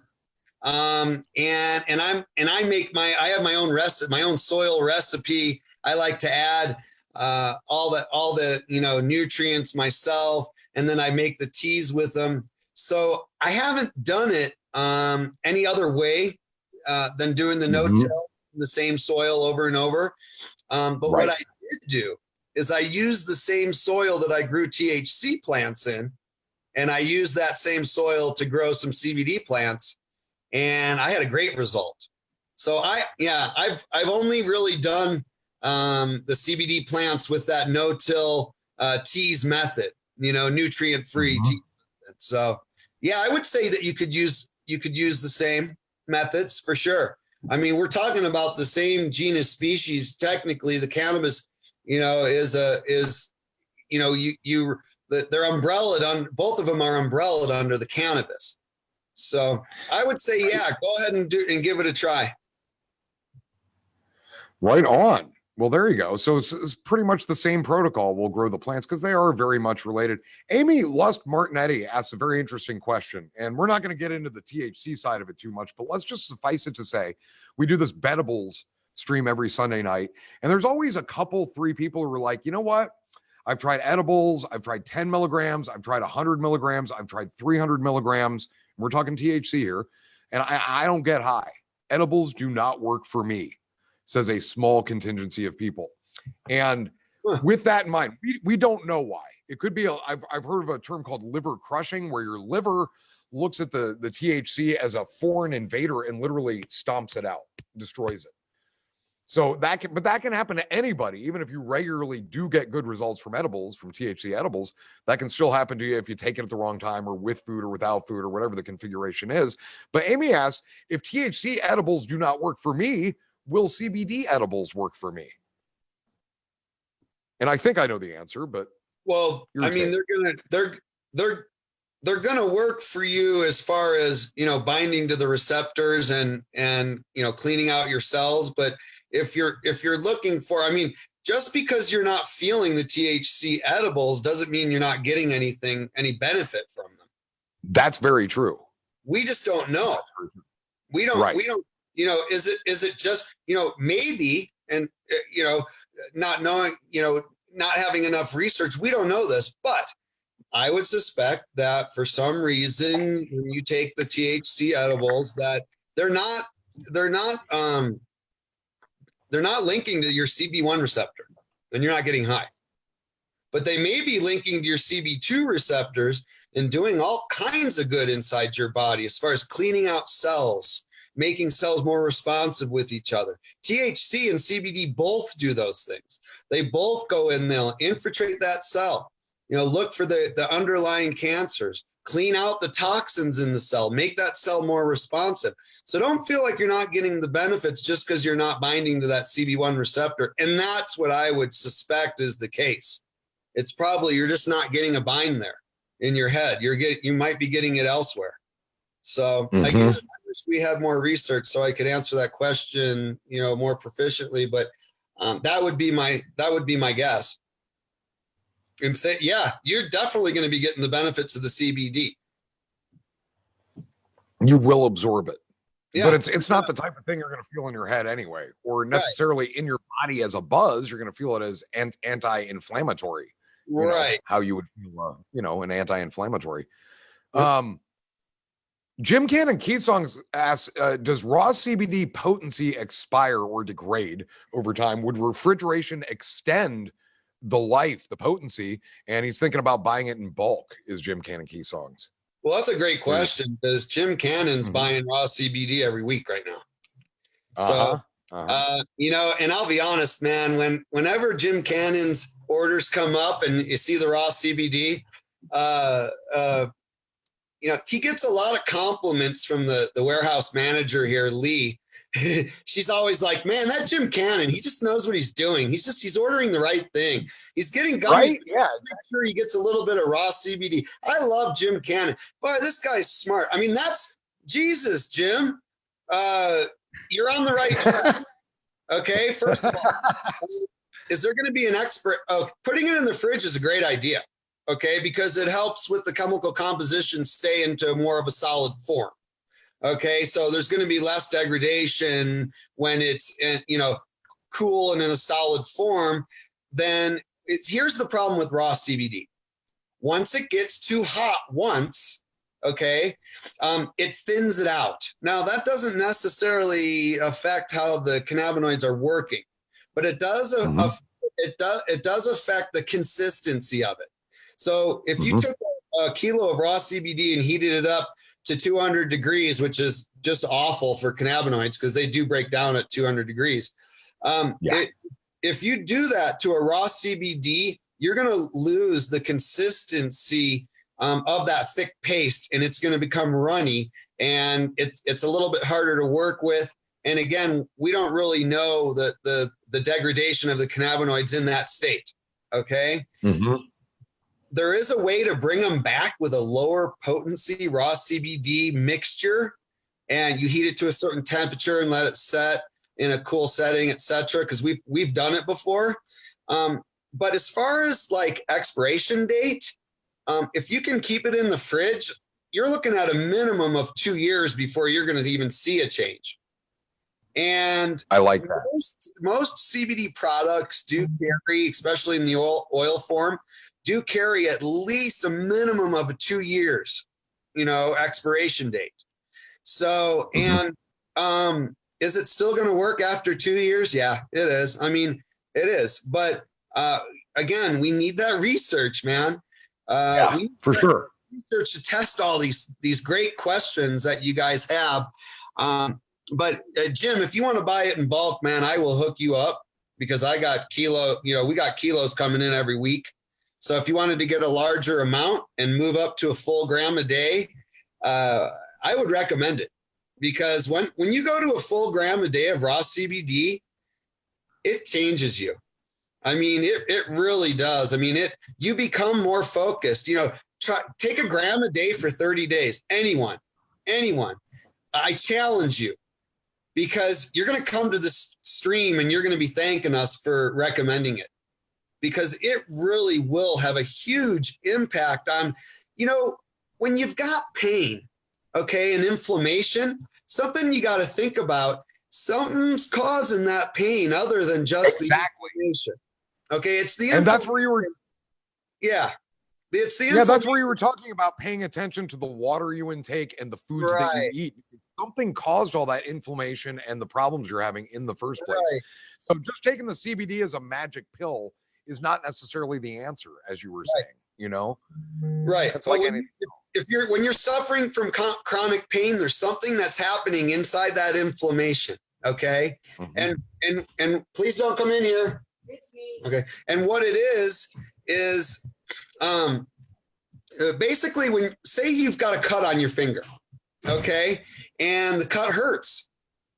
And I have my own recipe, my own soil recipe. I like to add all the nutrients myself, and then I make the teas with them. So I haven't done it any other way than doing the no-till, the same soil over and over. But what I did do is I used the same soil that I grew THC plants in, and I used that same soil to grow some CBD plants. And I had a great result. So I've only really done the CBD plants with that no-till teas method, nutrient-free tea method. So I would say that you could use the same methods for sure. I mean, we're talking about the same genus species. Technically, the cannabis, they're umbrellaed on, both of them are umbrellaed under the cannabis. So I would say, go ahead and give it a try. Right on. Well, there you go. So it's pretty much the same protocol. We'll grow the plants because they are very much related. Amy Lust Martinetti asks a very interesting question, and we're not going to get into the THC side of it too much, but let's just suffice it to say we do this Bedibles stream every Sunday night, and there's always a couple, 3 people who are like, you know what? I've tried edibles. I've tried 10 milligrams. I've tried 100 milligrams. I've tried 300 milligrams. We're talking THC here, and I don't get high. Edibles do not work for me, says a small contingency of people. And with that in mind, we don't know why. It could be, I've heard of a term called liver crushing, where your liver looks at the THC as a foreign invader and literally stomps it out, destroys it. So that can happen to anybody, even if you regularly do get good results from edibles, from THC edibles. That can still happen to you if you take it at the wrong time or with food or without food or whatever the configuration is. But Amy asks, if THC edibles do not work for me, will CBD edibles work for me? And I think I know the answer, but well, I mean, they're gonna work for you as far as, you know, binding to the receptors and you know, cleaning out your cells. But if you're looking for, I mean, just because you're not feeling the THC edibles doesn't mean you're not getting any benefit from them. That's very true. We just don't know. We don't, you know, is it just, you know, maybe, and, you know, not knowing, you know, not having enough research, we don't know this, but I would suspect that for some reason, when you take the THC edibles, that they're not linking to your CB1 receptor, and you're not getting high. But they may be linking to your CB2 receptors and doing all kinds of good inside your body as far as cleaning out cells, making cells more responsive with each other. THC and CBD both do those things. They both go in, they'll infiltrate that cell, you know, look for the underlying cancers, clean out the toxins in the cell, make that cell more responsive. So don't feel like you're not getting the benefits just because you're not binding to that CB1 receptor. And that's what I would suspect is the case. It's probably you're just not getting a bind there in your head. You might be getting it elsewhere. So again, I wish we had more research so I could answer that question, you know, more proficiently. But that would be my guess. And say, yeah, you're definitely going to be getting the benefits of the CBD. You will absorb it. Yeah. But it's not the type of thing you're going to feel in your head anyway, or necessarily in your body as a buzz. You're going to feel it as anti-inflammatory. Right. How you would feel, you know, an anti-inflammatory. Jim Cannon Keysongs asks, does raw CBD potency expire or degrade over time? Would refrigeration extend the life, the potency? And he's thinking about buying it in bulk, is Jim Cannon Keysongs. Well, that's a great question because Jim Cannon's buying raw CBD every week right now. So, you know, and I'll be honest, man, whenever Jim Cannon's orders come up and you see the raw CBD, you know, he gets a lot of compliments from the warehouse manager here, Lee. She's always like, man, that Jim Cannon, he just knows what he's doing. He's ordering the right thing. He's getting gummies. Right? Yeah. Make sure he gets a little bit of raw CBD. I love Jim Cannon. Boy, this guy's smart. I mean, that's Jesus, Jim. You're on the right track. Okay. First of all, is there going to be an expert? Oh, putting it in the fridge is a great idea. Okay. Because it helps with the chemical composition stay into more of a solid form. Okay, so there's going to be less degradation when it's, you know, cool and in a solid form. Then here's the problem with raw CBD. Once it gets too hot okay, it thins it out. Now that doesn't necessarily affect how the cannabinoids are working, but it does. It does affect the consistency of it. So if you took a kilo of raw CBD and heated it up to 200 degrees, which is just awful for cannabinoids because they do break down at 200 degrees. If you do that to a raw CBD, you're going to lose the consistency of that thick paste, and it's going to become runny, and it's a little bit harder to work with. And again, we don't really know the degradation of the cannabinoids in that state. Okay. There is a way to bring them back with a lower potency raw CBD mixture, and you heat it to a certain temperature and let it set. in a cool setting, etc. Because we've done it before. But as far as like expiration date, if you can keep it in the fridge, you're looking at a minimum of 2 years before you're going to even see a change. And I like that. Most CBD products do carry, especially in the oil form, do carry at least a minimum of 2 years, expiration date. So, and is it still going to work after 2 years? Yeah, it is. I mean, it is. But again, we need that research, man. Yeah, for sure. Research to test all these great questions that you guys have. But Jim, if you want to buy it in bulk, man, I will hook you up because I got we got kilos coming in every week. So if you wanted to get a larger amount and move up to a full gram a day, I would recommend it because when you go to a full gram a day of raw CBD, it changes you. I mean, it really does. I mean, you become more focused. Take a gram a day for 30 days. Anyone, I challenge you. Because you're going to come to this stream and you're going to be thanking us for recommending it because it really will have a huge impact on, when you've got pain, okay, and inflammation, something you got to think about, something's causing that pain other than just the inflammation. Okay, it's the and that's where you were. Yeah. It's the that's where you were talking about paying attention to the water you intake and the foods that you eat. Something caused all that inflammation and the problems you're having in the first place. Right. So just taking the CBD as a magic pill is not necessarily the answer, as you were saying, Right. It's like anything. When you're suffering from chronic pain, there's something that's happening inside that inflammation. Okay. And please don't come in here. It's me. Okay. And what it is basically when say you've got a cut on your finger, okay, and the cut hurts.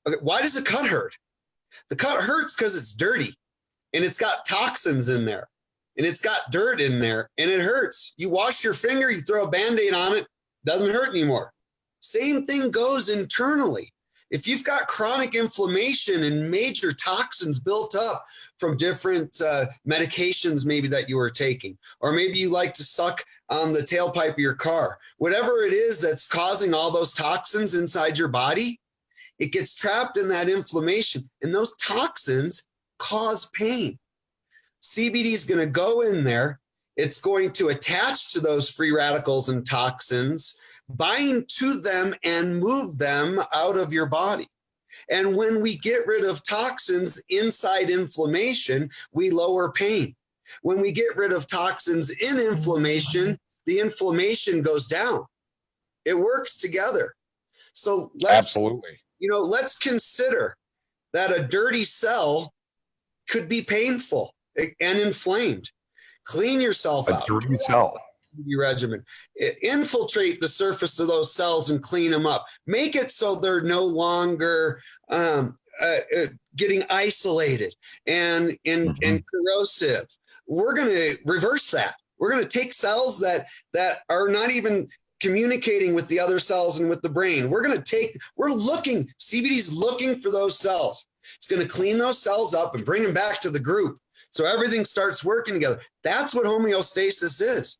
Okay, why does the cut hurt? The cut hurts because it's dirty and it's got toxins in there and it's got dirt in there and it hurts. You wash your finger, you throw a Band-Aid on it, doesn't hurt anymore. Same thing goes internally. If you've got chronic inflammation and major toxins built up from different medications maybe that you were taking, or maybe you like to suck on the tailpipe of your car, whatever it is that's causing all those toxins inside your body, it gets trapped in that inflammation and those toxins cause pain. CBD is going to go in there. It's going to attach to those free radicals and toxins, bind to them and move them out of your body. And when we get rid of toxins inside inflammation, we lower pain. When we get rid of toxins in inflammation, the inflammation goes down. It works together. So let's consider that a dirty cell could be painful and inflamed. Clean yourself out. A dirty cell. Regimen. Infiltrate the surface of those cells and clean them up. Make it so they're no longer getting isolated and corrosive. We're going to reverse that. We're going to take cells that are not even communicating with the other cells and with the brain. CBD's looking for those cells. It's going to clean those cells up and bring them back to the group. So everything starts working together. That's what homeostasis is.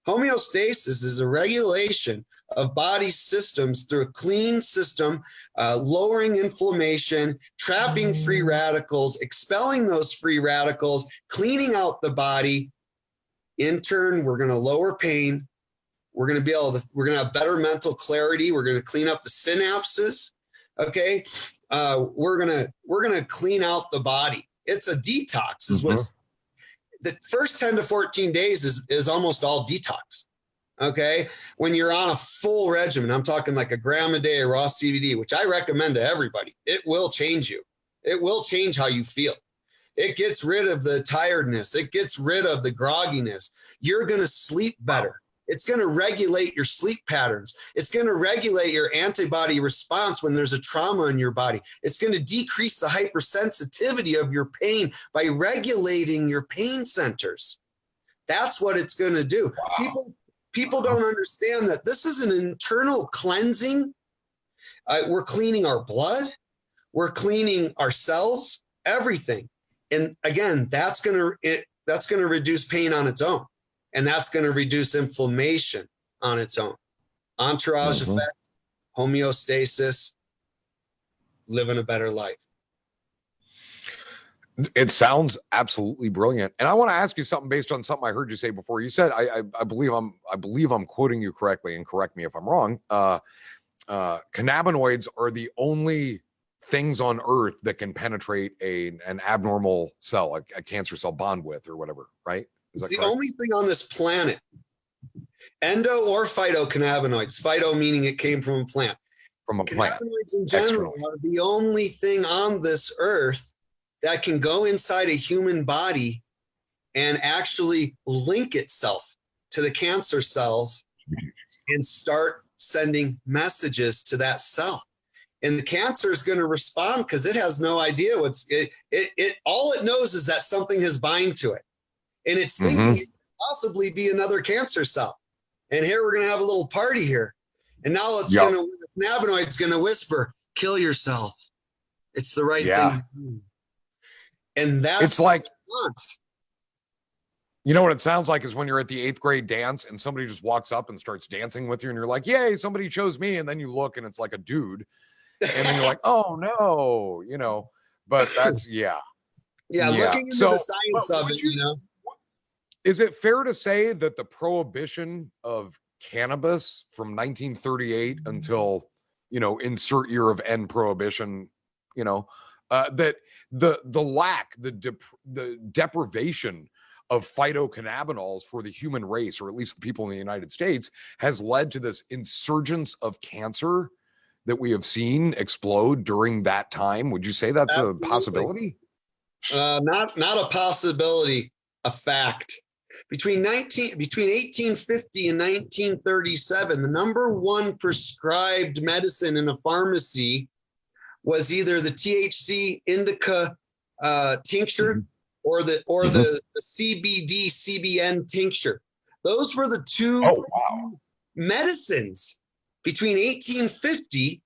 Homeostasis is a regulation of body systems through a clean system, lowering inflammation, trapping free radicals, expelling those free radicals, cleaning out the body. In turn, we're going to lower pain. We're going to have better mental clarity. We're going to clean up the synapses. Okay. We're going to clean out the body. It's a detox is what's the first 10 to 14 days is almost all detox. Okay. When you're on a full regimen, I'm talking like a gram a day of raw CBD, which I recommend to everybody. It will change you. It will change how you feel. It gets rid of the tiredness. It gets rid of the grogginess. You're going to sleep better. It's going to regulate your sleep patterns. It's going to regulate your antibody response when there's a trauma in your body. It's going to decrease the hypersensitivity of your pain by regulating your pain centers. That's what it's going to do. Wow. People don't understand that this is an internal cleansing. We're cleaning our blood. We're cleaning our cells, everything. And again, that's going to reduce pain on its own. And that's going to reduce inflammation on its own. Entourage effect, homeostasis, living a better life. It sounds absolutely brilliant. And I want to ask you something based on something I heard you say before. You said, I believe I'm quoting you correctly, and correct me if I'm wrong. Cannabinoids are the only things on earth that can penetrate an abnormal cell, a cancer cell, bond with or whatever, right? It's the only thing on this planet, endo or phytocannabinoids, phyto meaning it came from a plant. From a plant. Cannabinoids in general are the only thing on this earth that can go inside a human body and actually link itself to the cancer cells and start sending messages to that cell. And the cancer is going to respond because it has no idea all it knows is that something has bind to it. And it's thinking it could possibly be another cancer cell. And here we're going to have a little party here. And now the cannabinoid's going to whisper, kill yourself. It's the right thing to do. And that's like, you know what it sounds like is when you're at the 8th grade dance and somebody just walks up and starts dancing with you and you're like, yay, somebody chose me. And then you look and it's like a dude. And then you're like, oh no, but that's, looking into the science of it, Is it fair to say that the prohibition of cannabis from 1938 until, insert year of end prohibition, that the deprivation of phytocannabinoids for the human race, or at least the people in the United States, has led to this insurgence of cancer that we have seen explode during that time? Would you say that's Absolutely. A possibility? Not a possibility, a fact. Between 1850 and 1937, the number one prescribed medicine in a pharmacy was either the THC indica tincture or the CBD CBN tincture. Those were the two medicines between 1850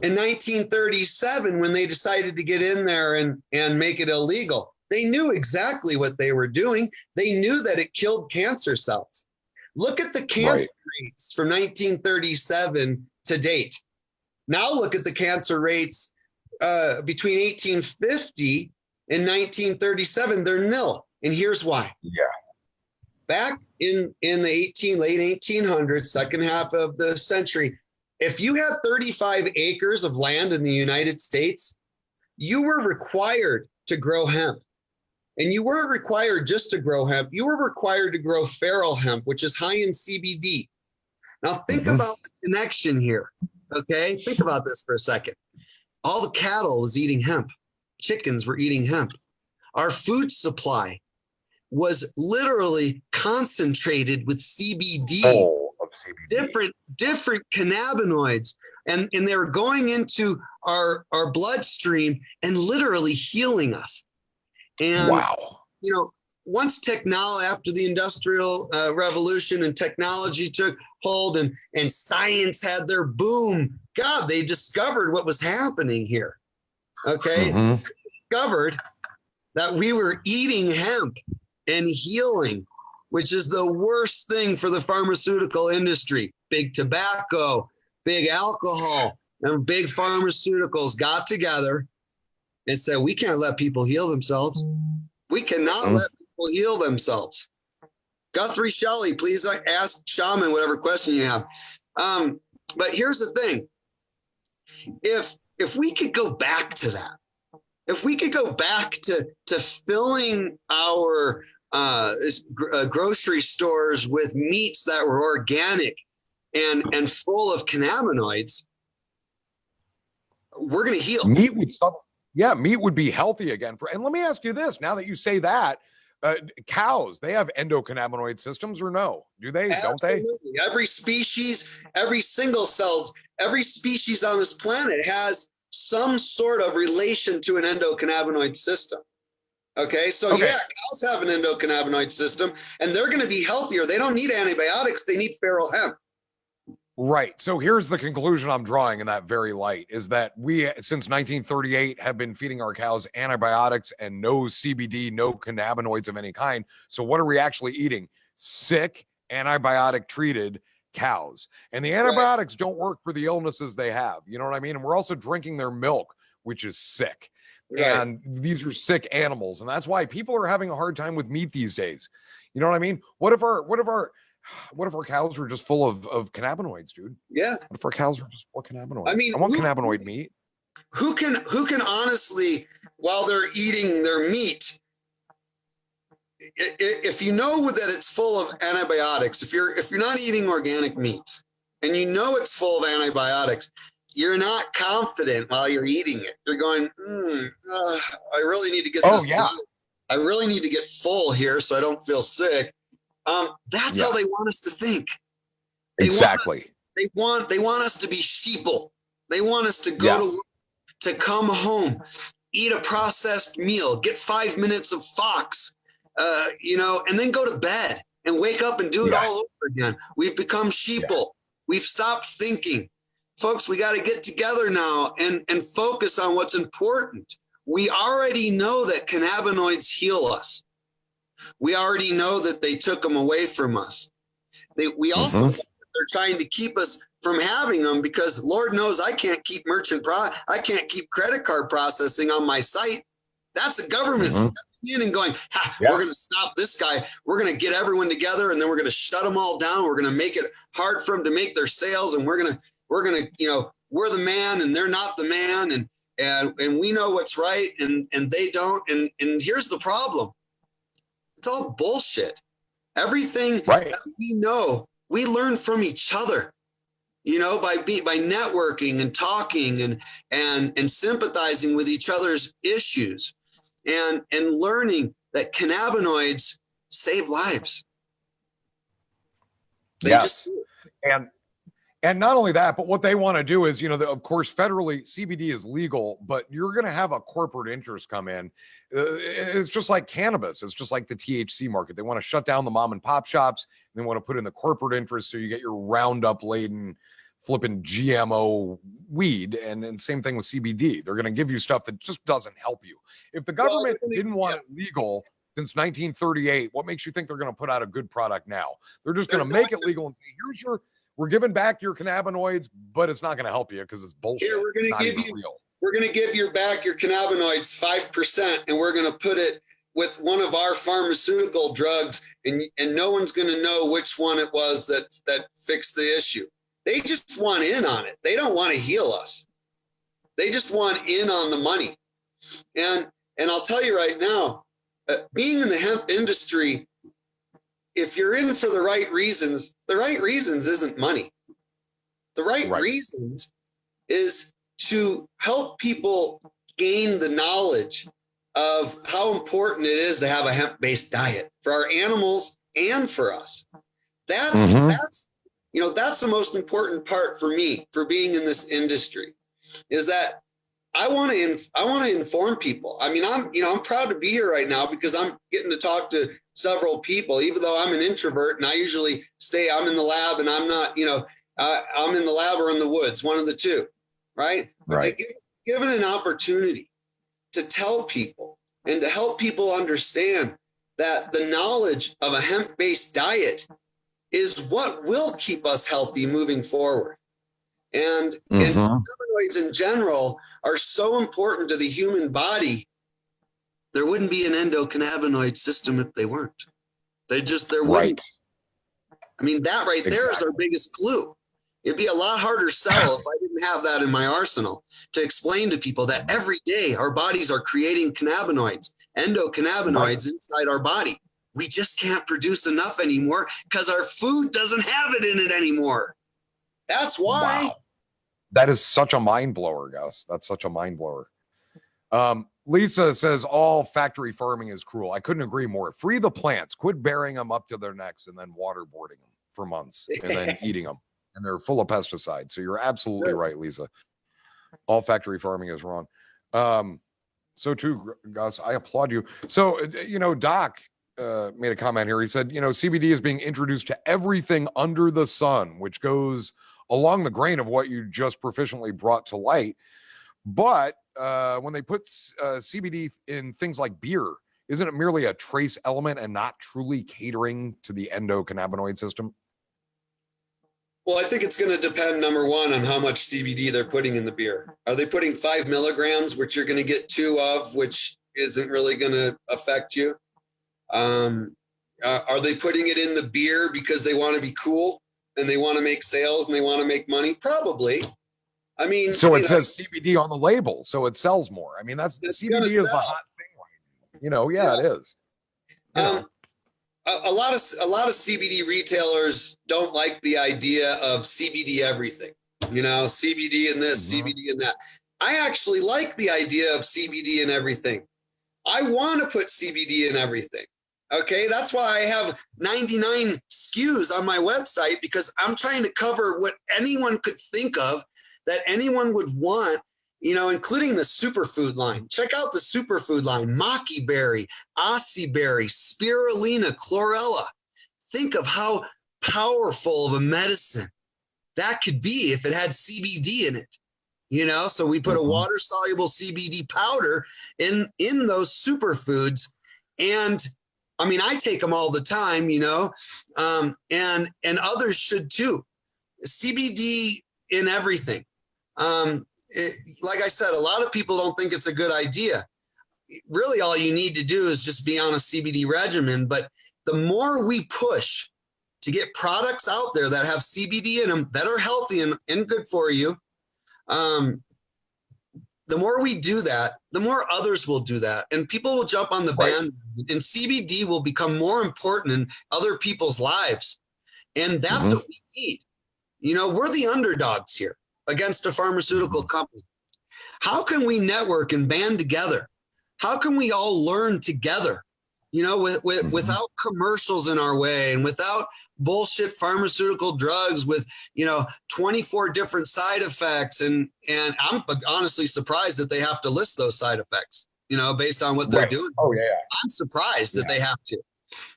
and 1937 when they decided to get in there and make it illegal. They knew exactly what they were doing. They knew that it killed cancer cells. Look at the cancer rates from 1937 to date. Now look at the cancer rates between 1850 and 1937. They're nil. And here's why. Yeah. Back in the late 1800s, second half of the century, if you had 35 acres of land in the United States, you were required to grow hemp. And you weren't required just to grow hemp. You were required to grow feral hemp, which is high in CBD. Now think about the connection here, okay? Think about this for a second. All the cattle was eating hemp. Chickens were eating hemp. Our food supply was literally concentrated with CBD, different cannabinoids. And they were going into our bloodstream and literally healing us. And, once after the Industrial Revolution and technology took hold and science had their boom, God, they discovered what was happening here. Okay. Discovered that we were eating hemp and healing, which is the worst thing for the pharmaceutical industry. Big tobacco, big alcohol, and big pharmaceuticals got together and said, we can't let people heal themselves. We cannot let people heal themselves. Guthrie Shelley, please ask Shaman whatever question you have. But here's the thing. If we could go back to that, if we could go back to filling our grocery stores with meats that were organic and full of cannabinoids, we're going to heal. Meat would be healthy again. And let me ask you this: now that you say that, cows, they have endocannabinoid systems, or no? Do they? Absolutely. Don't they? Every species, every single cell, every species on this planet has some sort of relation to an endocannabinoid system. Okay, so cows have an endocannabinoid system, and they're going to be healthier. They don't need antibiotics; they need feral hemp. Right. So here's the conclusion I'm drawing in that very light is that we, since 1938, have been feeding our cows antibiotics and no CBD, no cannabinoids of any kind. So what are we actually eating? Sick, antibiotic treated cows. And the antibiotics don't work for the illnesses they have. You know what I mean? And we're also drinking their milk, which is sick. Right. And these are sick animals. And that's why people are having a hard time with meat these days. You know what I mean? What if our cows were just full of cannabinoids, dude? Yeah. What if our cows were just full of cannabinoids? I mean, I want cannabinoid meat. Who can honestly, while they're eating their meat, if you know that it's full of antibiotics, if you're not eating organic meats and you know it's full of antibiotics, you're not confident while you're eating it. You're going, I really need to get this done. I really need to get full here so I don't feel sick. That's how they want us to think. Exactly. They want us to be sheeple. They want us to go to work, to come home, eat a processed meal, get 5 minutes of Fox, and then go to bed and wake up and do it all over again. We've become sheeple. Yeah. We've stopped thinking. Folks, we got to get together now and focus on what's important. We already know that cannabinoids heal us. We already know that they took them away from us. We also know that they're trying to keep us from having them because Lord knows I can't keep I can't keep credit card processing on my site. That's the government stepping in and going, we're going to stop this guy. We're going to get everyone together and then we're going to shut them all down. We're going to make it hard for them to make their sales. And we're going to, we're the man and they're not the man. And we know what's right and they don't. And here's the problem. It's all bullshit. Everything that we know, we learn from each other, by networking and talking and sympathizing with each other's issues and learning that cannabinoids save lives. They just do. And not only that, but what they want to do is, of course, federally CBD is legal, but you're going to have a corporate interest come in. It's just like cannabis. It's just like the THC market. They want to shut down the mom and pop shops. And they want to put in the corporate interest. So you get your Roundup laden flipping GMO weed. And same thing with CBD. They're going to give you stuff that just doesn't help you. If the government didn't want it legal since 1938, what makes you think they're going to put out a good product now? They're just going to make it legal and say, we're giving back your cannabinoids, but it's not going to help you because it's bullshit. Here, we're going to give you back your cannabinoids 5%, and we're going to put it with one of our pharmaceutical drugs, and no one's going to know which one it was that fixed the issue. They just want in on it. They don't want to heal us. They just want in on the money. And I'll tell you right now, being in the hemp industry, if you're in for the right reasons isn't money. The right reasons is to help people gain the knowledge of how important it is to have a hemp-based diet for our animals and for us. That's the most important part for me for being in this industry is that I want to inform people. I mean, I'm proud to be here right now because I'm getting to talk to several people, even though I'm an introvert and I usually I'm in the lab and I'm not, I'm in the lab or in the woods, one of the two, right? Right. Given an opportunity to tell people and to help people understand that the knowledge of a hemp-based diet is what will keep us healthy moving forward. And cannabinoids in general are so important to the human body. There wouldn't be an endocannabinoid system if they weren't. There wouldn't. I mean, that there is our biggest clue. It'd be a lot harder sell if I didn't have that in my arsenal to explain to people that every day our bodies are creating cannabinoids, endocannabinoids inside our body. We just can't produce enough anymore because our food doesn't have it in it anymore. That's why. Wow. That is such a mind blower, Gus. That's such a mind blower. Lisa says all factory farming is cruel. I couldn't agree more. Free the plants. Quit burying them up to their necks and then waterboarding them for months and then eating them. And they're full of pesticides. So you're absolutely right, Lisa. All factory farming is wrong. So too, Gus, I applaud you. So, Doc made a comment here. He said, CBD is being introduced to everything under the sun, which goes along the grain of what you just proficiently brought to light. But when they put CBD in things like beer, isn't it merely a trace element and not truly catering to the endocannabinoid system? Well, I think it's going to depend, number one, on how much CBD they're putting in the beer. Are they putting 5 milligrams, which you're going to get 2 of, which isn't really going to affect you? Are they putting it in the beer because they want to be cool and they want to make sales and they want to make money? Probably. I mean, so it says CBD on the label, so it sells more. I mean, that's CBD is the hot thing right now. You know, yeah, it is. You know. A lot of CBD retailers don't like the idea of CBD everything, you know, CBD in this, CBD in that. I actually like the idea of CBD in everything. I want to put CBD in everything. Okay, that's why I have 99 SKUs on my website, because I'm trying to cover what anyone could think of that anyone would want, you know, including the superfood line. Check out the superfood line: maki berry, Aussie berry, spirulina, chlorella. Think of how powerful of a medicine that could be if it had CBD in it. You know, so we put a water-soluble CBD powder in those superfoods, and I mean, I take them all the time, you know, and others should too. CBD in everything. Like I said, a lot of people don't think it's a good idea. Really, all you need to do is just be on a CBD regimen. But the more we push to get products out there that have CBD in them, that are healthy and good for you, the more we do that, the more others will do that. And people will jump on the band, and CBD will become more important in other people's lives. And that's what we need. You know, we're the underdogs here against a pharmaceutical company. How can we network and band together? How can we all learn together, you know, without commercials in our way and without bullshit pharmaceutical drugs with, you know, 24 different side effects. And I'm honestly surprised that they have to list those side effects, you know, based on what they're doing. Oh, yeah. I'm surprised that they have to,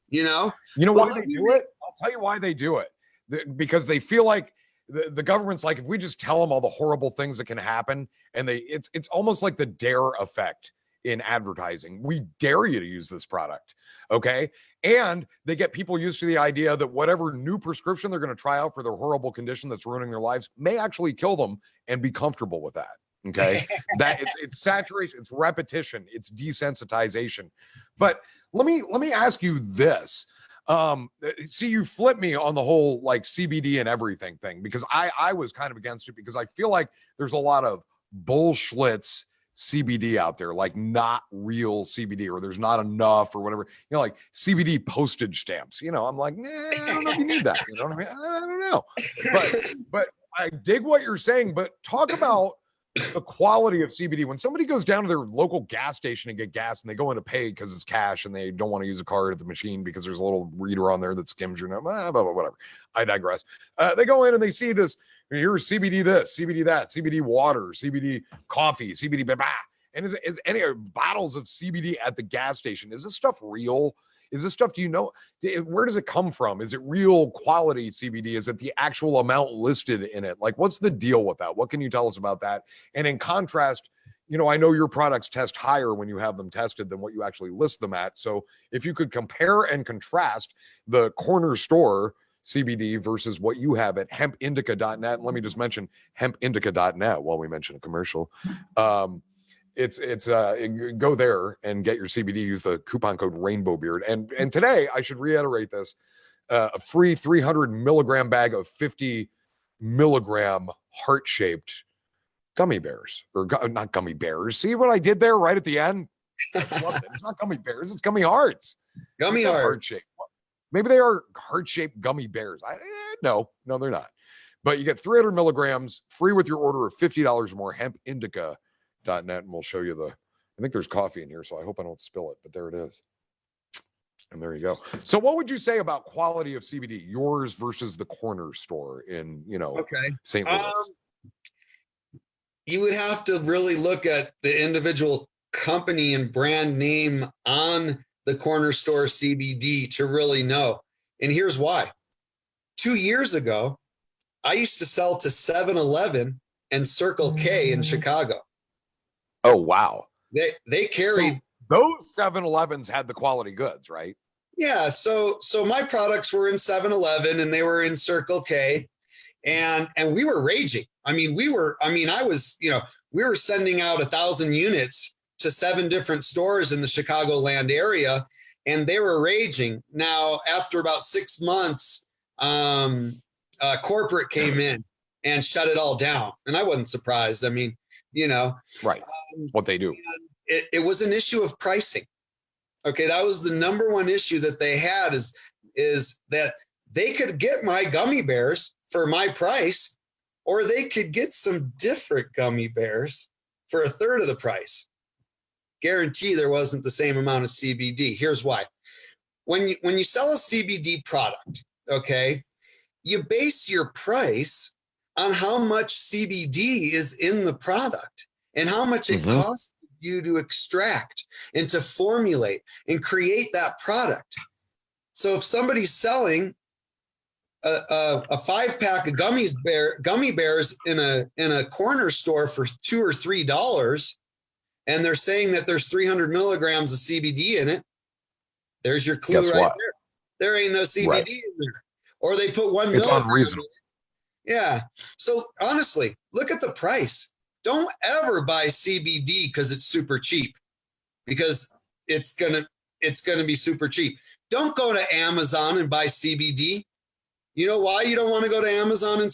you know. You know why they do it? I'll tell you why they do it. Because they feel like the government's like, if we just tell them all the horrible things that can happen, and it's almost like the dare effect in advertising. We dare you to use this product. Okay. And they get people used to the idea that whatever new prescription they're going to try out for their horrible condition that's ruining their lives may actually kill them, and be comfortable with that. Okay. That it's saturation, it's repetition, it's desensitization. But let me ask you this. See, you flip me on the whole like CBD and everything thing, because I was kind of against it, because I feel like there's a lot of bullshits CBD out there, like not real CBD, or there's not enough or whatever, you know, like CBD postage stamps, you know. I'm like, nah, I don't know if you need that, you know what I mean? I don't know. But I dig what you're saying, but talk about the quality of CBD. When somebody goes down to their local gas station and get gas, and they go in to pay because it's cash and they don't want to use a card at the machine because there's a little reader on there that skims your name, whatever. I digress. They go in and they see this, here's CBD this, CBD that, CBD water, CBD coffee, CBD blah, blah. And is any bottles of CBD at the gas station? Is this stuff real? Is this stuff, do you know, where does it come from? Is it real quality CBD? Is it the actual amount listed in it? Like, what's the deal with that? What can you tell us about that? And in contrast, you know, I know your products test higher when you have them tested than what you actually list them at. So if you could compare and contrast the corner store CBD versus what you have at hempindica.net. And let me just mention hempindica.net while we mention a commercial. Go there and get your CBD. Use the coupon code Rainbowbeard. And today, I should reiterate this, a free 300 milligram bag of 50 milligram heart-shaped gummy bears, or not gummy bears. See what I did there right at the end? It's not gummy bears, it's gummy hearts. Gummy hearts. Maybe they are heart-shaped gummy bears. No, they're not. But you get 300 milligrams free with your order of $50 or more, hempindica.net, and we'll show you I think there's coffee in here, so I hope I don't spill it, but there it is. And there you go. So what would you say about quality of CBD, yours versus the corner store in, St. Louis? You would have to really look at the individual company and brand name on the corner store CBD to really know. And here's why. 2 years ago, I used to sell to 7-Eleven and Circle K in Chicago. Oh, wow. They carried those 7-Elevens had the quality goods, right? Yeah, so my products were in 7-Eleven and they were in Circle K, and we were raging. We were sending out 1,000 units to 7 different stores in the Chicagoland area, and they were raging. Now, after about 6 months, corporate came in and shut it all down, and I wasn't surprised. Right. What they do. It was an issue of pricing. Okay, that was the number one issue that they had is that they could get my gummy bears for my price, or they could get some different gummy bears for 1/3 of the price. Guarantee there wasn't the same amount of CBD. Here's why. When you sell a CBD product, okay, you base your price on how much CBD is in the product and how much it costs you to extract and to formulate and create that product. So if somebody's selling a 5-pack of gummy bears in a corner store for $2 or $3, and they're saying that there's 300 milligrams of CBD in it, there's your clue. Guess right what? There ain't no CBD in there. Or they put 1 milligram. It's unreasonable. Yeah. So honestly, look at the price. Don't ever buy CBD because it's super cheap, because it's gonna be super cheap. Don't go to Amazon and buy CBD. You know why you don't want to go to Amazon and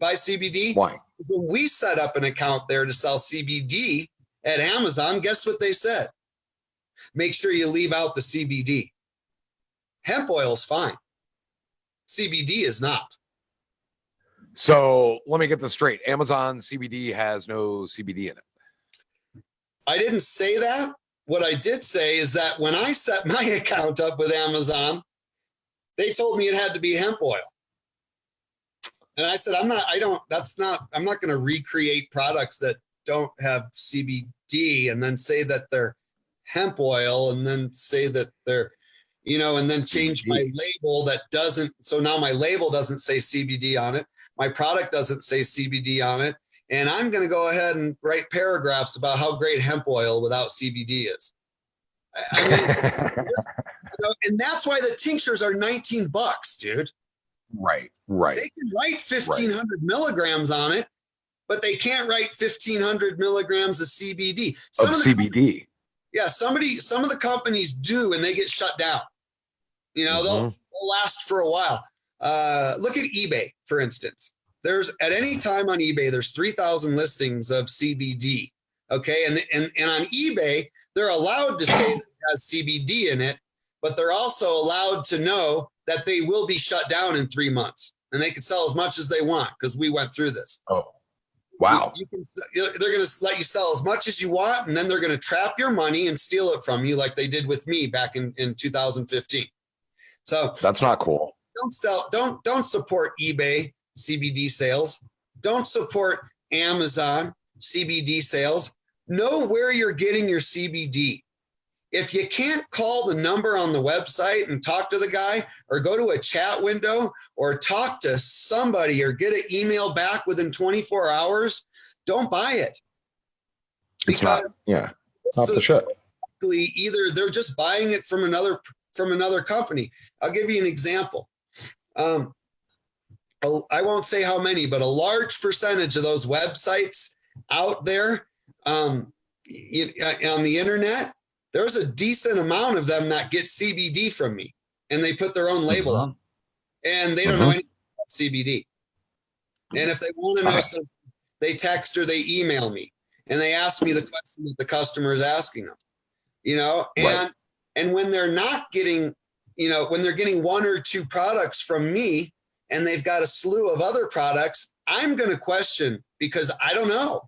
buy CBD? Why? Because when we set up an account there to sell CBD at Amazon, guess what they said? Make sure you leave out the CBD. Hemp oil is fine. CBD is not. So let me get this straight. Amazon CBD has no CBD in it. I didn't say that. What I did say is that when I set my account up with Amazon, they told me it had to be hemp oil. And I said, I'm not going to recreate products that don't have CBD and then say that they're hemp oil and then say that they're, and then change my label that doesn't. So now my label doesn't say CBD on it. My product doesn't say CBD on it. And I'm going to go ahead and write paragraphs about how great hemp oil without CBD is. And that's why the tinctures are $19, dude. Right. They can write 1,500 milligrams on it, but they can't write 1,500 milligrams of CBD. Some of the companies do, and they get shut down. They'll last for a while. Look at eBay, for instance. There's at any time on eBay, there's 3,000 listings of CBD. Okay. And on eBay, they're allowed to say that it has CBD in it, but they're also allowed to know that they will be shut down in 3 months, and they can sell as much as they want because we went through this. Oh, wow. They're going to let you sell as much as you want, and then they're going to trap your money and steal it from you like they did with me back in 2015. So that's not cool. Don't support eBay CBD sales. Don't support Amazon CBD sales. Know where you're getting your CBD. If you can't call the number on the website and talk to the guy, or go to a chat window, or talk to somebody, or get an email back within 24 hours, don't buy it. It's not the shit. Either they're just buying it from another company. I'll give you an example. I won't say how many, but a large percentage of those websites out there on the internet, there's a decent amount of them that get CBD from me, and they put their own label on, and they don't know anything about CBD. And if they want to know something, they text or they email me, and they ask me the question that the customer is asking them. And when they're not getting, when they're getting 1 or 2 products from me, and they've got a slew of other products, I'm going to question because I don't know,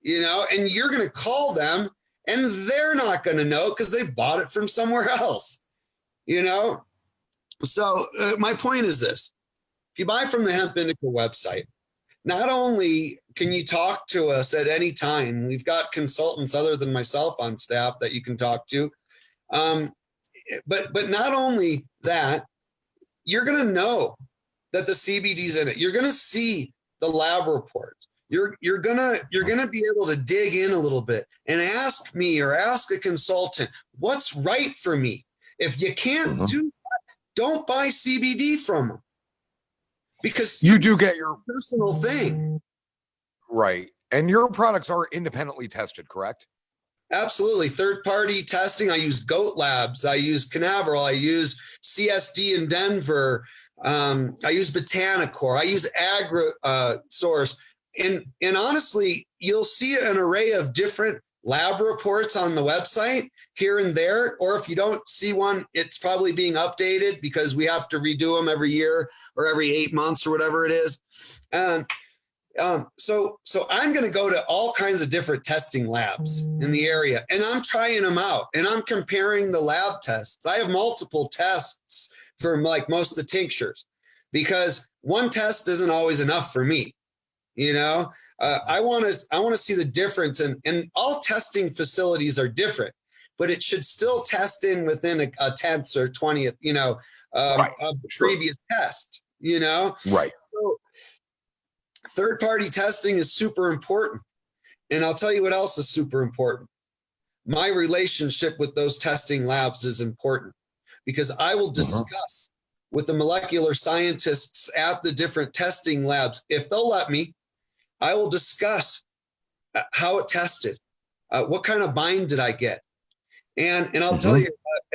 and you're going to call them and they're not going to know because they bought it from somewhere else, So my point is this: if you buy from the Hemp Indica website, not only can you talk to us at any time, we've got consultants other than myself on staff that you can talk to. But not only that, you're going to know that the CBD's in it. You're going to see the lab reports. You're gonna be able to dig in a little bit and ask me or ask a consultant what's right for me. If you can't do that, don't buy CBD from them, because you do get your personal thing. Right. And your products are independently tested, correct? Absolutely. Third-party testing. I use Goat Labs. I use Canaveral. I use CSD in Denver. I use Botanicor. I use AgriSource. And honestly, you'll see an array of different lab reports on the website here and there. Or if you don't see one, it's probably being updated because we have to redo them every year or every 8 months or whatever it is. So I'm going to go to all kinds of different testing labs in the area, and I'm trying them out, and I'm comparing the lab tests. I have multiple tests for like most of the tinctures, because one test isn't always enough for me. You know, I want to see the difference, and all testing facilities are different, but it should still test in within a 10th or 20th, of the previous test, Right. So, third-party testing is super important. And I'll tell you what else is super important. My relationship with those testing labs is important, because I will discuss with the molecular scientists at the different testing labs. If they'll let me, I will discuss how it tested. What kind of bind did I get? And I'll tell you,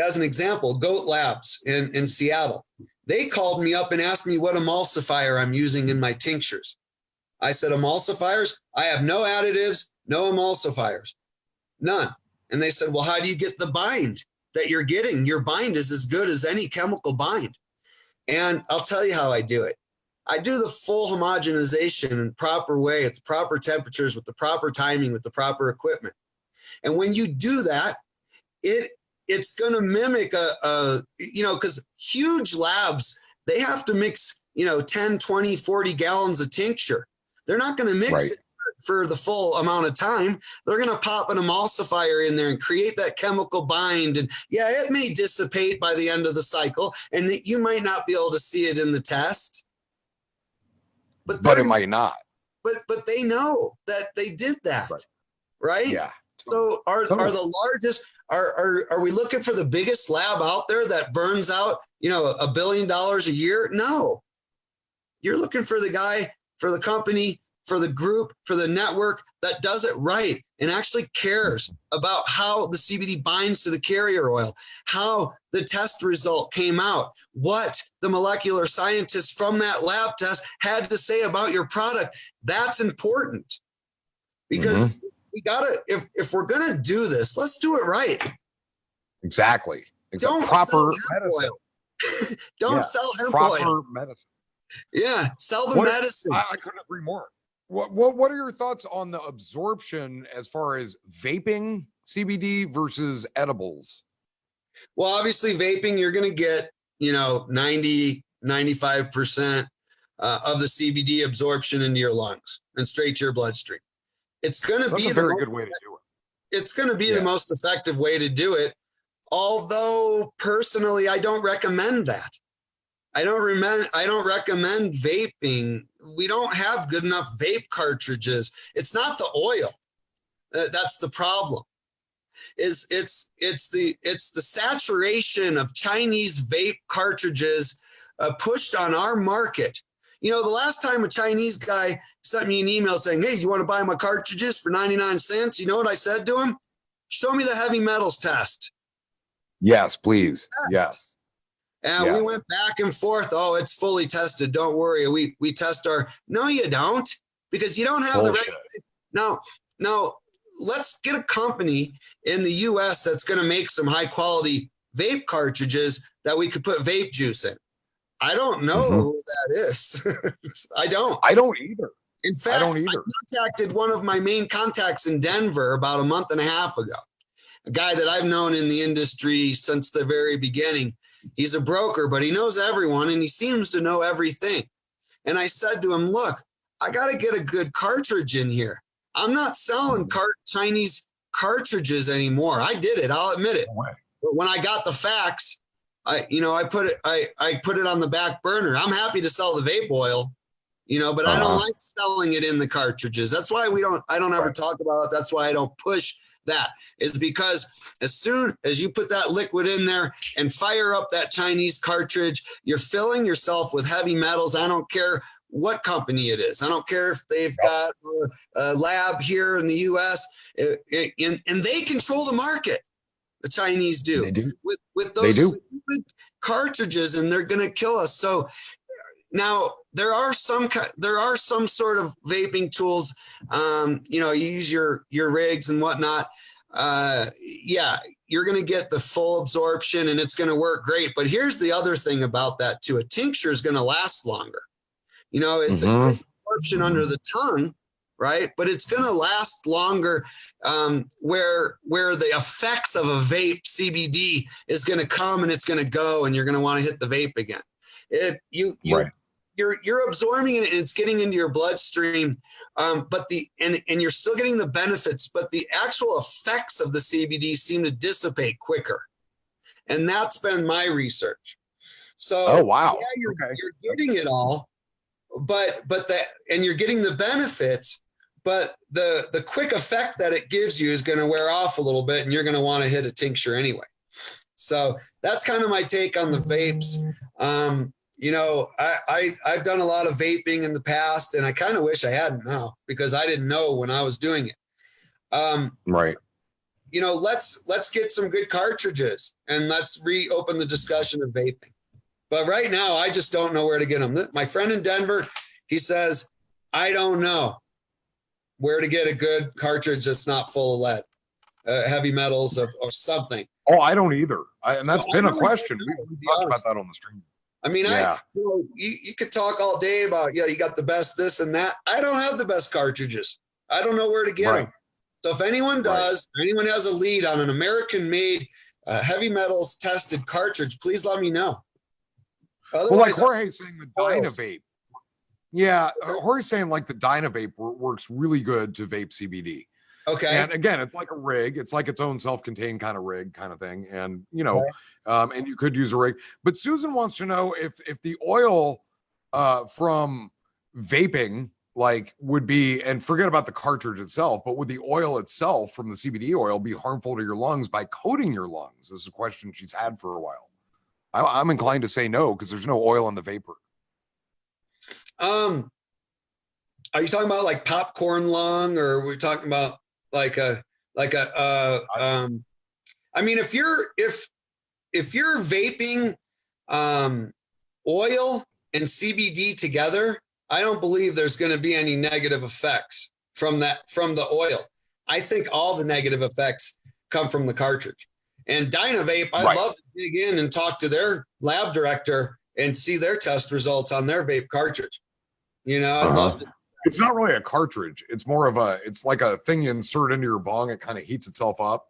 as an example, Goat Labs in Seattle, they called me up and asked me what emulsifier I'm using in my tinctures. I said, emulsifiers? I have no additives, no emulsifiers, none. And they said, well, how do you get the bind that you're getting? Your bind is as good as any chemical bind. And I'll tell you how I do it. I do the full homogenization in proper way, at the proper temperatures, with the proper timing, with the proper equipment. And when you do that, it's going to mimic because huge labs, they have to mix, 10, 20, 40 gallons of tincture. They're not going to mix it for the full amount of time. They're going to pop an emulsifier in there and create that chemical bind. And yeah, it may dissipate by the end of the cycle, and you might not be able to see it in the test. But it might not. But they know that they did that, right? Yeah. So are the largest, are we looking for the biggest lab out there that burns out, $1 billion a year? No. You're looking for the guy, for the company, for the group, for the network that does it right and actually cares about how the CBD binds to the carrier oil, how the test result came out, what the molecular scientists from that lab test had to say about your product. That's important, because we gotta, if we're gonna do this, let's do it right. Exactly. Don't proper medicine. Don't sell hemp proper oil. medicine. Yeah, sell the medicine. I couldn't agree more. What are your thoughts on the absorption as far as vaping CBD versus edibles? Well, obviously vaping, you're going to get, 90, 95% of the CBD absorption into your lungs and straight to your bloodstream. It's going to be a very good way to do it. It's going to be the most effective way to do it. Although personally, I don't recommend that. I don't recommend vaping. We don't have good enough vape cartridges. It's not the oil. That's the problem. It's the saturation of Chinese vape cartridges pushed on our market. The last time a Chinese guy sent me an email saying, hey, you want to buy my cartridges for 99 cents? You know what I said to him? Show me the heavy metals test. Yes, please. Yes. And we went back and forth. Oh, it's fully tested. Don't worry. We test our. No, you don't, because you don't have the right. No. Let's get a company in the U.S. that's going to make some high quality vape cartridges that we could put vape juice in. I don't know who that is. I don't either. In fact, I contacted one of my main contacts in Denver about a month and a half ago, a guy that I've known in the industry since the very beginning. He's a broker, but he knows everyone and he seems to know everything. And I said to him, look, I got to get a good cartridge in here. I'm not selling Chinese cartridges anymore. I did it. I'll admit it. But when I got the facts, I put it on the back burner. I'm happy to sell the vape oil, but I don't like selling it in the cartridges. That's why I don't ever talk about it. That's why I don't push that, is because as soon as you put that liquid in there and fire up that Chinese cartridge, you're filling yourself with heavy metals. I don't care what company it is. I don't care if they've got a lab here in the US, and they control the market. The Chinese do. They do. With those stupid cartridges, and they're going to kill us. So now there are some sort of vaping tools. You use your rigs and whatnot. You're going to get the full absorption, and it's going to work great. But here's the other thing about that too: a tincture is going to last longer. It's a quick absorption under the tongue, right? But it's going to last longer, where the effects of a vape CBD is going to come and it's going to go, and you're going to want to hit the vape again. You're absorbing it and it's getting into your bloodstream, but you're still getting the benefits, but the actual effects of the CBD seem to dissipate quicker, and that's been my research. So, you're getting it all, but you're getting the benefits. But the quick effect that it gives you is going to wear off a little bit, and you're going to want to hit a tincture anyway. So that's kind of my take on the vapes. I've done a lot of vaping in the past, and I kind of wish I hadn't now, because I didn't know when I was doing it. Let's get some good cartridges, and let's reopen the discussion of vaping. But right now, I just don't know where to get them. My friend in Denver, he says, I don't know where to get a good cartridge that's not full of lead, heavy metals or something. Oh, I don't either. And that's been a question. We talked about that on the stream. I mean, you could talk all day about, you got the best this and that. I don't have the best cartridges. I don't know where to get them. So if anyone does, or anyone has a lead on an American-made heavy metals tested cartridge, please let me know. Otherwise, well, like Jorge's saying, the Dynavape. Yeah, Jorge's saying like the Dynavape works really good to vape CBD. Okay. And again, it's like a rig. It's like its own self-contained kind of rig kind of thing. And, and you could use a rig. But Susan wants to know if the oil from vaping, would be, and forget about the cartridge itself, but would the oil itself from the CBD oil be harmful to your lungs by coating your lungs? This is a question she's had for a while. I'm inclined to say no, because there's no oil in the vapor. Are you talking about like popcorn lung, or we're talking about I mean, if you're vaping oil and CBD together, I don't believe there's going to be any negative effects from the oil. I think all the negative effects come from the cartridge. And Dynavape, I'd love to dig in and talk to their lab director and see their test results on their vape cartridge. I'd love to. It's not really a cartridge. It's more of it's like a thing you insert into your bong. It kind of heats itself up,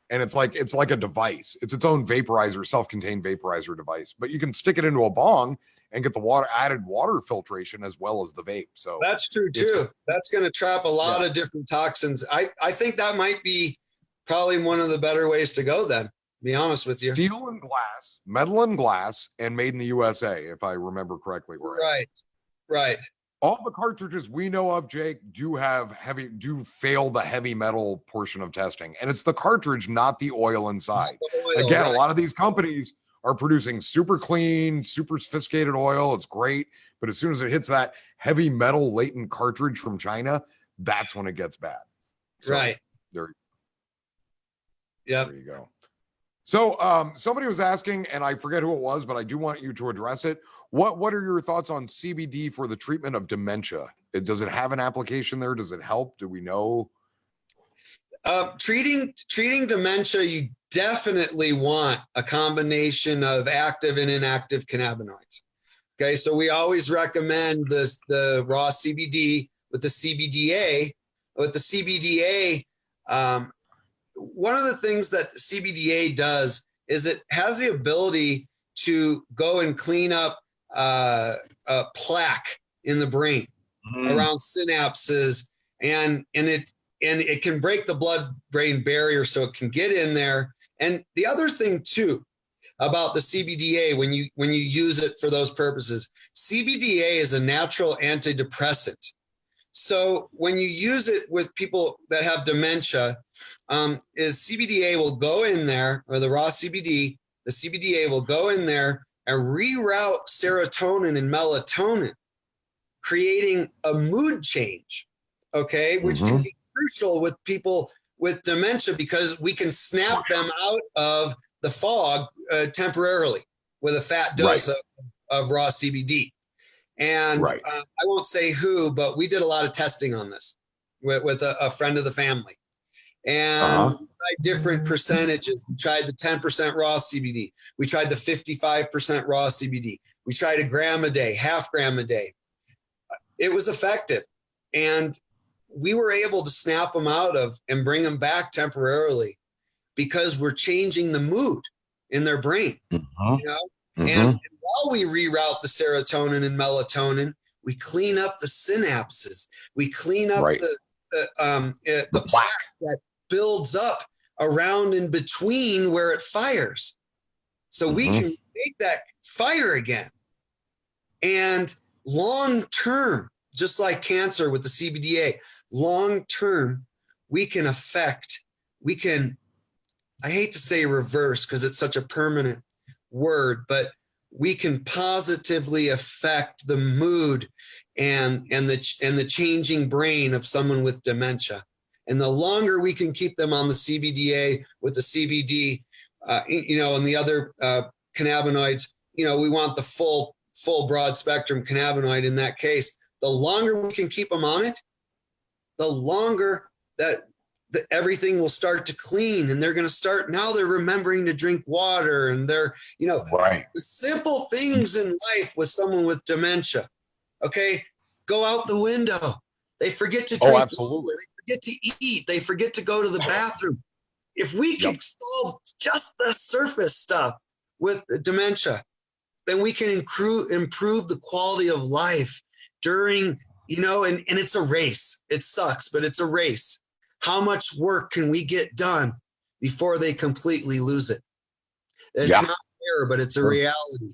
and it's like a device. It's its own vaporizer, self-contained vaporizer device. But you can stick it into a bong and get the added water filtration as well as the vape. So that's true too. That's going to trap a lot of different toxins. I think that might be probably one of the better ways to go then, to be honest with you. Steel and glass, metal and glass, and made in the USA, if I remember correctly. Right. All the cartridges we know of, Jake, do fail the heavy metal portion of testing. And it's the cartridge, not the oil inside. Again, a lot of these companies are producing super clean, super sophisticated oil. It's great. But as soon as it hits that heavy metal latent cartridge from China, that's when it gets bad. So, there you go. So somebody was asking, and I forget who it was, but I do want you to address it. What are your thoughts on CBD for the treatment of dementia? Does it have an application there? Does it help? Do we know? Treating dementia, you definitely want a combination of active and inactive cannabinoids. Okay, so we always recommend the raw CBD with the CBDA. With the CBDA, one of the things that the CBDA does is it has the ability to go and clean up a plaque in the brain around synapses, and it can break the blood-brain barrier, so it can get in there. And the other thing too, about the CBDA when you use it for those purposes. CBDA is a natural antidepressant. So when you use it with people that have dementia, is CBDA will go in there, or the raw CBD, the CBDA will go in there and reroute serotonin and melatonin, creating a mood change, okay, which can be crucial with people with dementia because we can snap them out of the fog temporarily with a fat dose of raw CBD. And I won't say who, but we did a lot of testing on this with a friend of the family. And we tried different percentages. We tried the 10% raw CBD. We tried the 55% raw CBD. We tried 1 gram a day, half gram a day. It was effective. And we were able to snap them out of and bring them back temporarily because we're changing the mood in their brain. You know? And while we reroute the serotonin and melatonin, we clean up the synapses. We clean up the plaque that builds up around in between where it fires. So we can make that fire again. And long term, just like cancer with the CBDA, long term, we can I hate to say reverse because it's such a permanent word, but we can positively affect the mood and the changing brain of someone with dementia. And the longer we can keep them on the CBDA with the CBD, and the other cannabinoids, we want the full broad spectrum cannabinoid in that case. The longer we can keep them on it, the longer that everything will start to clean, and they're going to start. Now they're remembering to drink water, and they're, the simple things in life with someone with dementia. Okay, go out the window. They forget to drink. Absolutely. They forget to eat. They forget to go to the bathroom. If we can solve just the surface stuff with dementia, then we can improve the quality of life during, and it's a race. It sucks, but it's a race. How much work can we get done before they completely lose it? It's not fair, but it's a reality.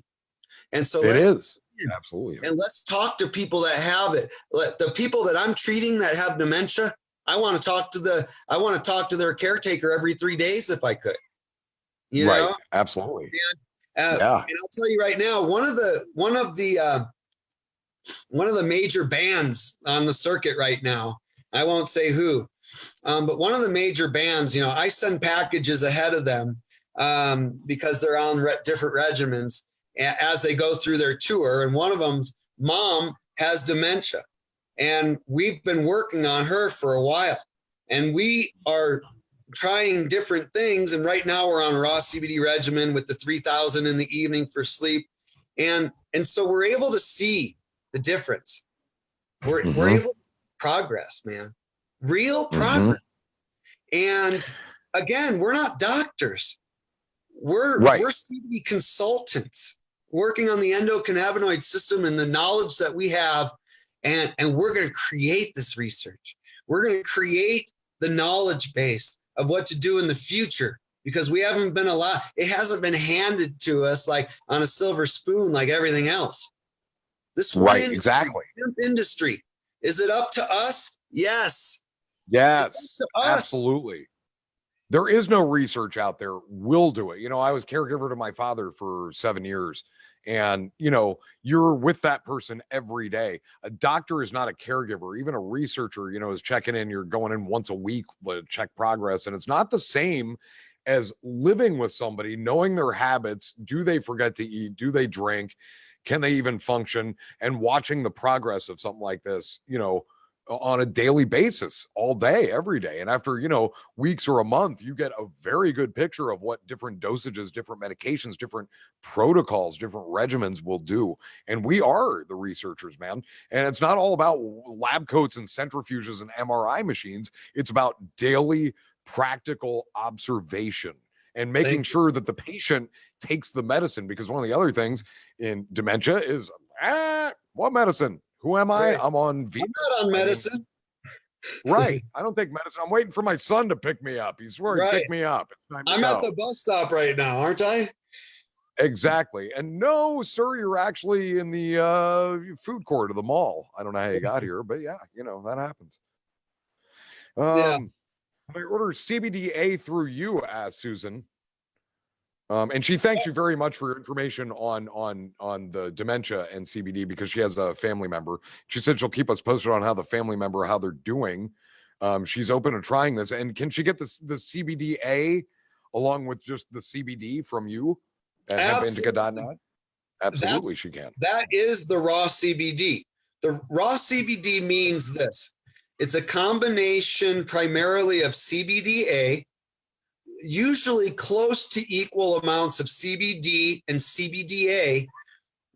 And so it is. Absolutely. And let's talk to people that have it. The people that I'm treating that have dementia, I want to talk to their caretaker every 3 days if I could. You know? Absolutely. And I'll tell you right now, one of the major bands on the circuit right now, I won't say who, but one of the major bands, I send packages ahead of them because they're on different regimens as they go through their tour. And one of them's mom has dementia. And we've been working on her for a while. And we are trying different things. And right now we're on raw CBD regimen with the 3,000 in the evening for sleep. And so we're able to see the difference. We're able to progress, man. Real progress. And again, we're not doctors. We're CBD consultants working on the endocannabinoid system and the knowledge that we have. And we're going to create this research. We're going to create the knowledge base of what to do in the future because we haven't been allowed. It hasn't been handed to us like on a silver spoon, like everything else. This industry. Is it up to us? Yes. Yes, absolutely. There is no research out there. We'll do it. I was caregiver to my father for 7 years. And, you're with that person every day. A doctor is not a caregiver. Even a researcher, is checking in. You're going in once a week to check progress. And it's not the same as living with somebody, knowing their habits. Do they forget to eat? Do they drink? Can they even function? And watching the progress of something like this, on a daily basis, all day, every day. And after, weeks or a month, you get a very good picture of what different dosages, different medications, different protocols, different regimens will do. And we are the researchers, man. And it's not all about lab coats and centrifuges and MRI machines. It's about daily practical observation and making sure that the patient takes the medicine. Because one of the other things in dementia is, what medicine? Who am I? I'm on Venus. I'm not on medicine. I don't take medicine. I'm waiting for my son to pick me up. He's swearing to pick me up. I'm at the bus stop right now, aren't I? Exactly. And no, sir, you're actually in the food court of the mall. I don't know how you got here, but yeah, that happens. Yeah. I order CBDA through you, asked Susan. And she thanks you very much for your information on the dementia and CBD, because she has a family member. She said she'll keep us posted on how how they're doing. She's open to trying this. And can she get the CBDA along with just the CBD from you at hempindica.net? Absolutely, she can. That is the raw CBD. The raw CBD means this. It's a combination primarily of CBDA, usually close to equal amounts of CBD and CBDA,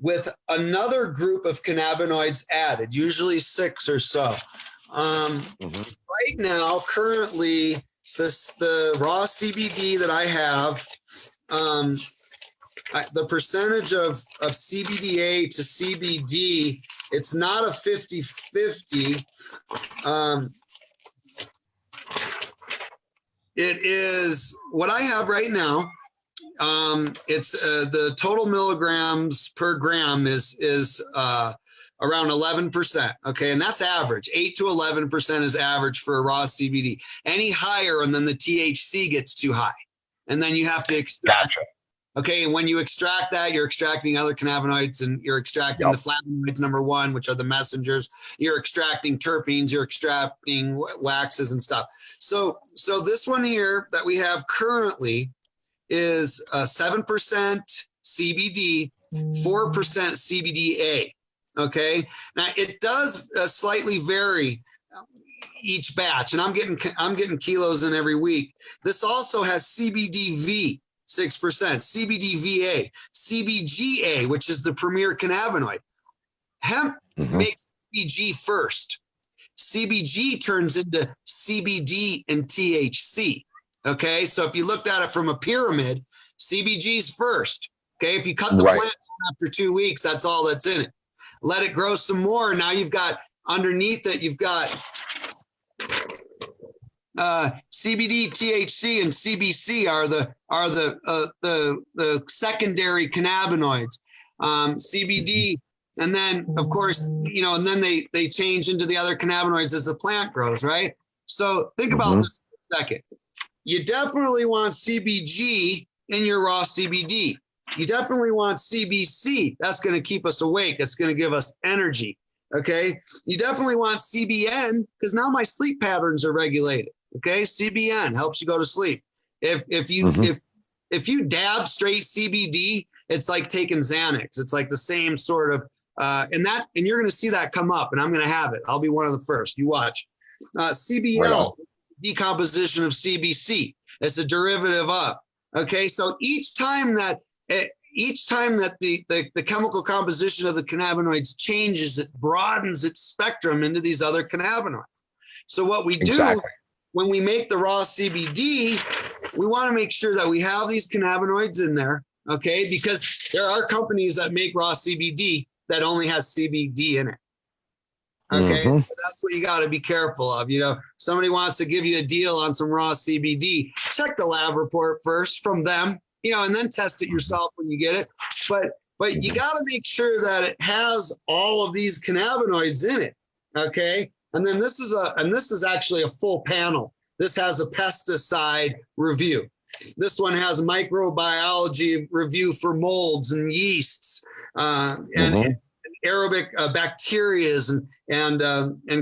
with another group of cannabinoids added, usually 6 or so. Right now, currently, the raw CBD that I have, the percentage of CBDA to CBD, it's not a 50-50. It is what I have right now. It's the total milligrams per gram is around 11%. Okay, and that's average. 8 to 11% is average for a raw CBD. Any higher, and then the THC gets too high, and then you have to extract. Gotcha. Okay, and when you extract that, you're extracting other cannabinoids, and you're extracting the flavonoids, number one, which are the messengers. You're extracting terpenes, you're extracting waxes and stuff. So this one here that we have currently is 7% CBD, 4% CBDA. Okay, now it does slightly vary each batch, and I'm getting kilos in every week. This also has CBDV. 6%, CBDVA, CBGA, which is the premier cannabinoid. Hemp makes CBG first. CBG turns into CBD and THC. Okay, so if you looked at it from a pyramid, CBG's first. Okay, if you cut the plant after 2 weeks, that's all that's in it. Let it grow some more. Now you've got underneath it, you've got CBD, THC, and CBC are the secondary cannabinoids. CBD, and then of course, and then they change into the other cannabinoids as the plant grows, right? So think about this for a second. You definitely want CBG in your raw CBD. You definitely want CBC. That's going to keep us awake. That's going to give us energy. Okay. You definitely want CBN, because now my sleep patterns are regulated. Okay, CBN helps you go to sleep. If you dab straight CBD, it's like taking Xanax. It's like the same sort of and you're going to see that come up, and I'm going to have it. I'll be one of the first. You watch. CBL, decomposition of CBC. It's a derivative of. Okay, so each time that the chemical composition of the cannabinoids changes, it broadens its spectrum into these other cannabinoids. So what we do when we make the raw CBD, we want to make sure that we have these cannabinoids in there, okay? Because there are companies that make raw CBD that only has CBD in it. Okay, so that's what you got to be careful of. Somebody wants to give you a deal on some raw CBD, check the lab report first from them, and then test it yourself when you get it. But you got to make sure that it has all of these cannabinoids in it, okay? And then this is actually a full panel. This has a pesticide review. This one has microbiology review for molds and yeasts and aerobic bacterias and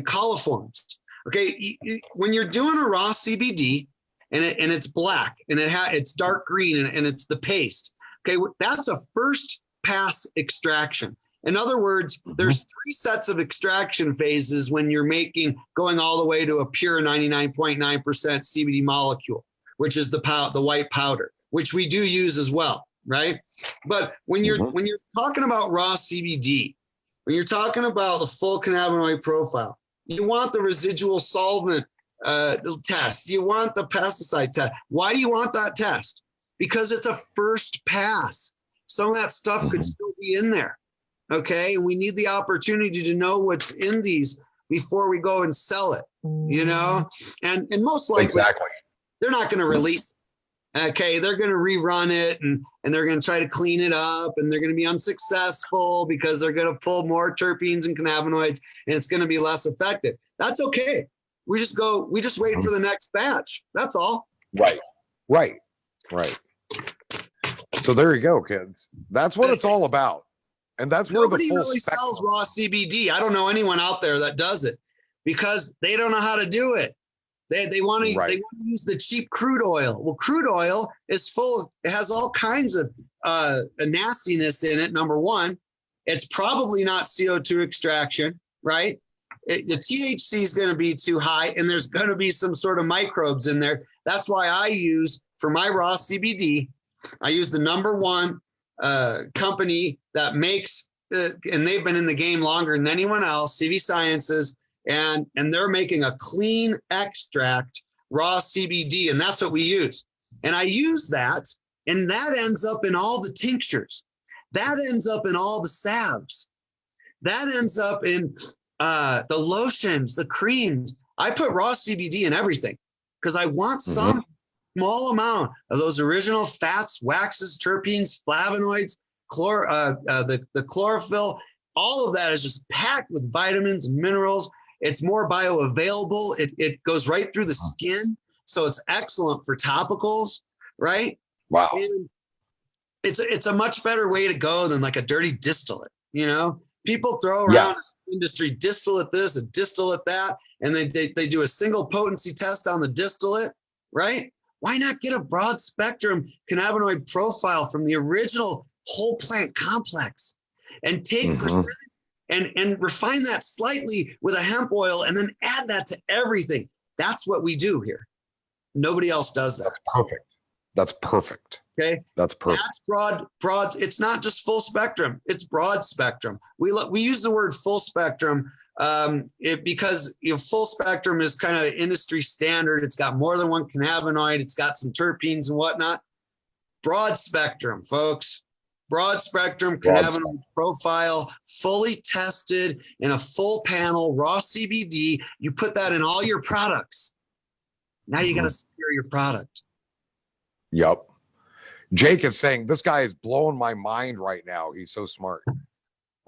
coliforms. Okay, when you're doing a raw CBD and it's black and it's dark green and it's the paste. Okay, that's a first pass extraction. In other words, there's 3 sets of extraction phases when you're going all the way to a pure 99.9% CBD molecule, which is the white powder, which we do use as well, right? But when you're talking about raw CBD, when you're talking about the full cannabinoid profile, you want the residual solvent test. You want the pesticide test. Why do you want that test? Because it's a first pass. Some of that stuff could still be in there. Okay, and we need the opportunity to know what's in these before we go and sell it, and most likely they're not going to release. Okay, they're going to rerun it and they're going to try to clean it up and they're going to be unsuccessful because they're going to pull more terpenes and cannabinoids and it's going to be less effective. That's okay. We just wait for the next batch. That's all. Right. So there you go, kids. That's what it's all about. And that's where nobody the full really spectrum. sells raw CBD. I don't know anyone out there that does it because they don't know how to do it. They want to use the cheap crude oil. Well, crude oil is it has all kinds of nastiness in it. Number one, it's probably not CO2 extraction, right? The THC is going to be too high and there's going to be some sort of microbes in there. That's why I use, for my raw CBD, I use the number one company that makes, and they've been in the game longer than anyone else, CV Sciences, and they're making a clean extract, raw CBD, and that's what we use. And I use that, and that ends up in all the tinctures. That ends up in all the salves. That ends up in the lotions, the creams. I put raw CBD in everything because I want some small amount of those original fats, waxes, terpenes, flavonoids, the chlorophyll. All of that is just packed with vitamins and minerals. It's more bioavailable. It goes right through the skin. So it's excellent for topicals, right? Wow. And it's a much better way to go than like a dirty distillate. You know, people throw around industry distillate this and distillate that, and they do a single potency test on the distillate, right? Why not get a broad spectrum cannabinoid profile from the original whole plant complex and take percentage and refine that slightly with a hemp oil and then add that to everything? That's what we do here. Nobody else does that. That's perfect. Okay. That's perfect. That's broad. It's not just full spectrum. It's broad spectrum. We use the word full spectrum because full spectrum is kind of industry standard. It's got more than one cannabinoid. It's got some terpenes and whatnot. Broad spectrum, folks. Broad spectrum cannabinoid profile, fully tested in a full panel, raw CBD. You put that in all your products. Now you got to secure your product. Yep. Jake is saying this guy is blowing my mind right now. He's so smart.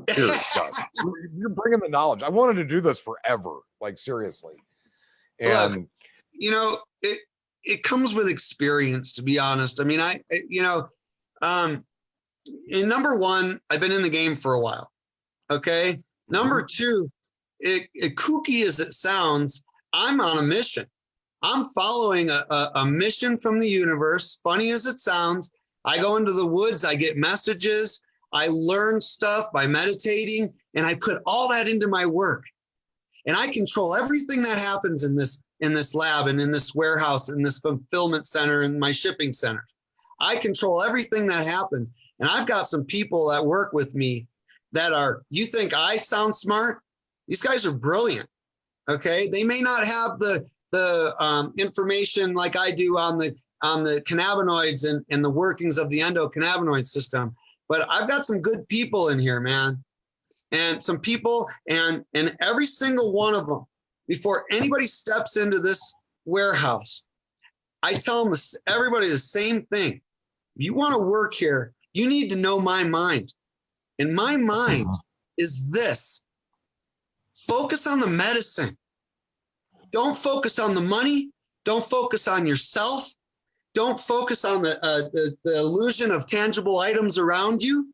Gus. You're bringing the knowledge. I wanted to do this forever, like seriously. And look, it comes with experience, to be honest. I mean, number one, I've been in the game for a while. Okay. Number two, kooky as it sounds, I'm on a mission. I'm following a mission from the universe. Funny as it sounds, I go into the woods, I get messages, I learn stuff by meditating, and I put all that into my work. And I control everything that happens in this lab and in this warehouse, in this fulfillment center, and my shipping center. I control everything that happens. And I've got some people that work with me that you think I sound smart? These guys are brilliant. Okay. They may not have the information like I do on the cannabinoids and the workings of the endocannabinoid system, but I've got some good people in here, man. And some people, and every single one of them, before anybody steps into this warehouse, I tell everybody the same thing. If you want to work here, you need to know my mind. And my mind is this: focus on the medicine. Don't focus on the money. Don't focus on yourself. Don't focus on the illusion of tangible items around you.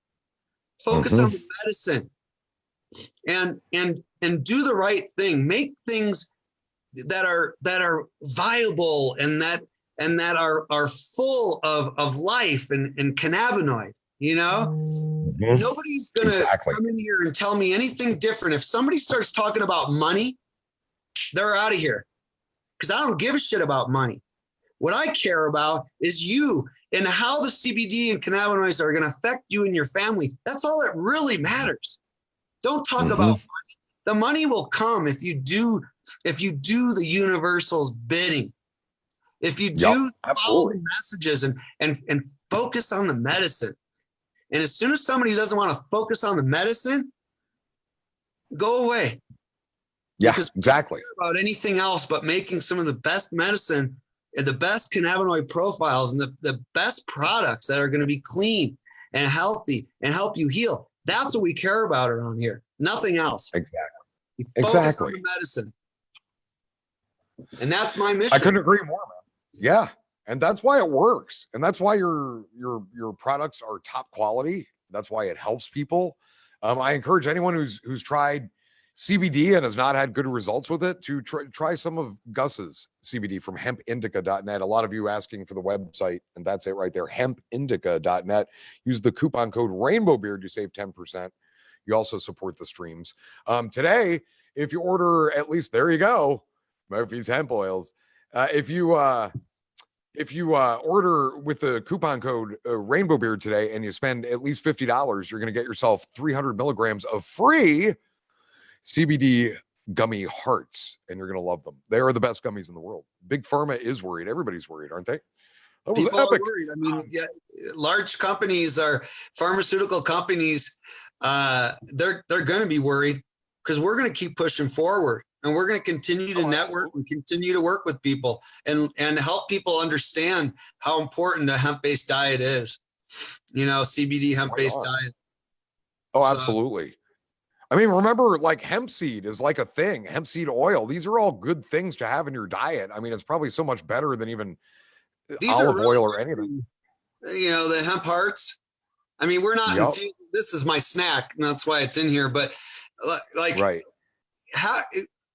Focus on the medicine, and do the right thing. Make things that are viable and that are full of life and cannabinoid. You know, nobody's gonna come in here and tell me anything different. If somebody starts talking about money, they're out of here, because I don't give a shit about money. What I care about is you and how the CBD and cannabinoids are going to affect you and your family. That's all that really matters. Don't talk about money. The money will come if you do the universal's bidding. If you do follow the messages and focus on the medicine. And as soon as somebody doesn't want to focus on the medicine, go away. Yeah, exactly. About anything else but making some of the best medicine the best cannabinoid profiles and the best products that are going to be clean and healthy and help you heal. That's what we care about around here. Nothing else. Exactly. You focus on the medicine. And that's my mission. I couldn't agree more, man. Yeah. And that's why it works. And that's why your products are top quality. That's why it helps people. I encourage anyone who's tried CBD and has not had good results with it to try some of Gus's CBD from hempindica.net. A lot of you asking for the website, and that's it right there, hempindica.net. Use the coupon code Rainbowbeard to save 10%. You also support the streams. Today, if you order at least, there you go, Murphy's Hemp Oils. If you order with the coupon code Rainbowbeard today and you spend at least $50, you're going to get yourself 300 milligrams of free CBD gummy hearts, and you're going to love them. They are the best gummies in the world. Big Pharma is worried. Everybody's worried, aren't they? That was People epic. are worried. I mean, yeah, large companies are pharmaceutical companies. They're going to be worried because we're going to keep pushing forward. And we're going to continue to network and continue to work with people and help people understand how important a hemp-based diet is. You know, CBD hemp-based diet. Oh, absolutely. I mean, remember, like hemp seed is like a thing. Hemp seed oil. These are all good things to have in your diet. I mean, it's probably so much better than even olive oil or anything. You know, the hemp hearts. I mean, we're not infused. This is my snack, and that's why it's in here. But like, right.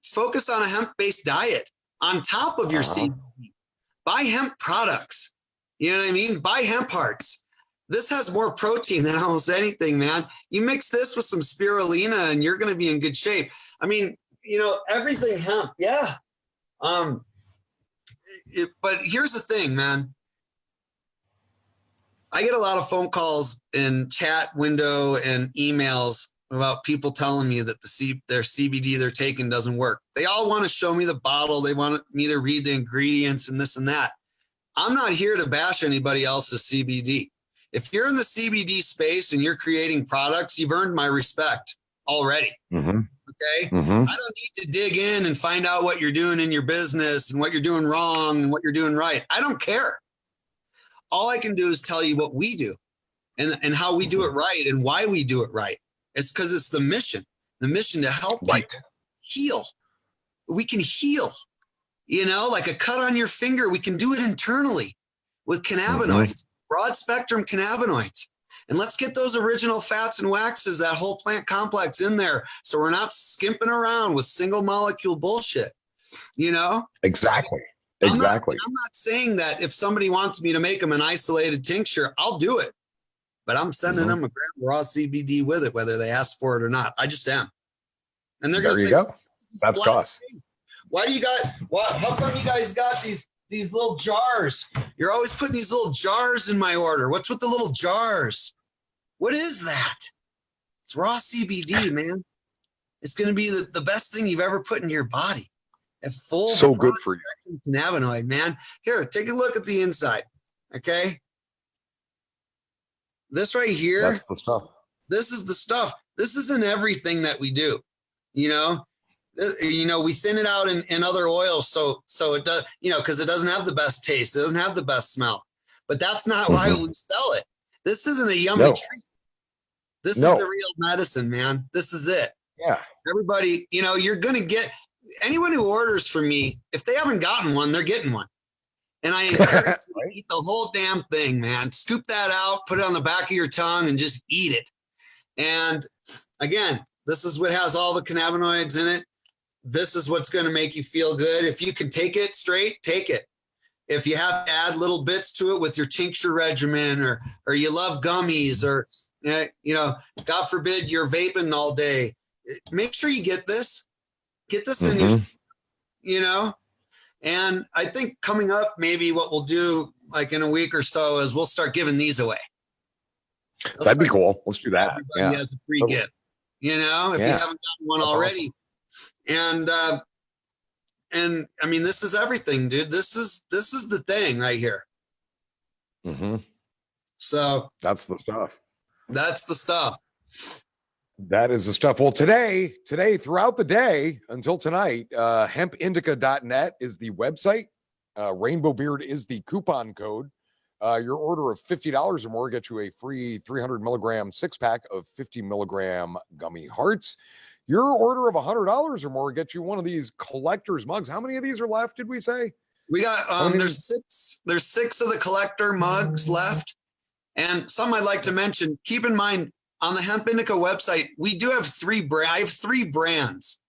Focus on a hemp-based diet on top of your CBD. Buy hemp products. You know what I mean? Buy hemp hearts. This has more protein than almost anything, man. You mix this with some spirulina and you're going to be in good shape. I mean, you know, everything hemp. Yeah. But here's the thing, man. I get a lot of phone calls and chat window and emails about people telling me that their CBD they're taking doesn't work. They all want to show me the bottle. They want me to read the ingredients and this and that. I'm not here to bash anybody else's CBD. If you're in the CBD space and you're creating products, you've earned my respect already. Okay? I don't need to dig in and find out what you're doing in your business and what you're doing wrong and what you're doing right. I don't care. All I can do is tell you what we do and how we do it right and why we do it right. It's because it's the mission to help people heal. We can heal, you know, like a cut on your finger. We can do it internally with cannabinoids, broad spectrum cannabinoids. And let's get those original fats and waxes, that whole plant complex in there. So we're not skimping around with single molecule bullshit, you know? Exactly. I'm not saying that if somebody wants me to make them an isolated tincture, I'll do it. But I'm sending them a gram of raw CBD with it, whether they ask for it or not. I just am. And they're going to say, go. That's Gus. Why do you how come you guys got these little jars? You're always putting these little jars in my order. What's with the little jars? What is that? It's raw CBD, man. It's going to be the best thing you've ever put in your body. So good for you. Cannabinoid, man. Here, take a look at the inside. Okay. This right here, that's the stuff. This is the stuff. This isn't everything that we do, you know. We thin it out in other oils, so it does, you know, because it doesn't have the best taste, it doesn't have the best smell. But that's not why we sell it. This isn't a yummy treat. This is the real medicine, man. This is it. Yeah. Everybody, you know, you're gonna get anyone who orders from me. If they haven't gotten one, they're getting one. And I encourage you to eat the whole damn thing, man. Scoop that out, put it on the back of your tongue, and just eat it. And again, this is what has all the cannabinoids in it. This is what's going to make you feel good. If you can take it straight, take it. If you have to add little bits to it with your tincture regimen, or you love gummies, or, you know, God forbid you're vaping all day, make sure you get this. Get this in your, you know. And I think coming up, maybe what we'll do like in a week or so is we'll start giving these away. That'd be cool. Let's do that. Everybody has a free gift, you know, if you haven't gotten one already. Awesome. And I mean, this is everything, dude. This is the thing right here. So that's the stuff. That's the stuff. That is the stuff. Well, today, throughout the day until tonight, hempindica.net is the website. Rainbowbeard is the coupon code. Your order of $50 or more gets you a free 300 milligram 6-pack of 50 milligram gummy hearts. Your order of $100 or more gets you one of these collector's mugs. How many of these are left, did we say? We got there's six of the collector mugs left. And some I'd like to mention, keep in mind on the Hemp Indica website, we do have I have three brands.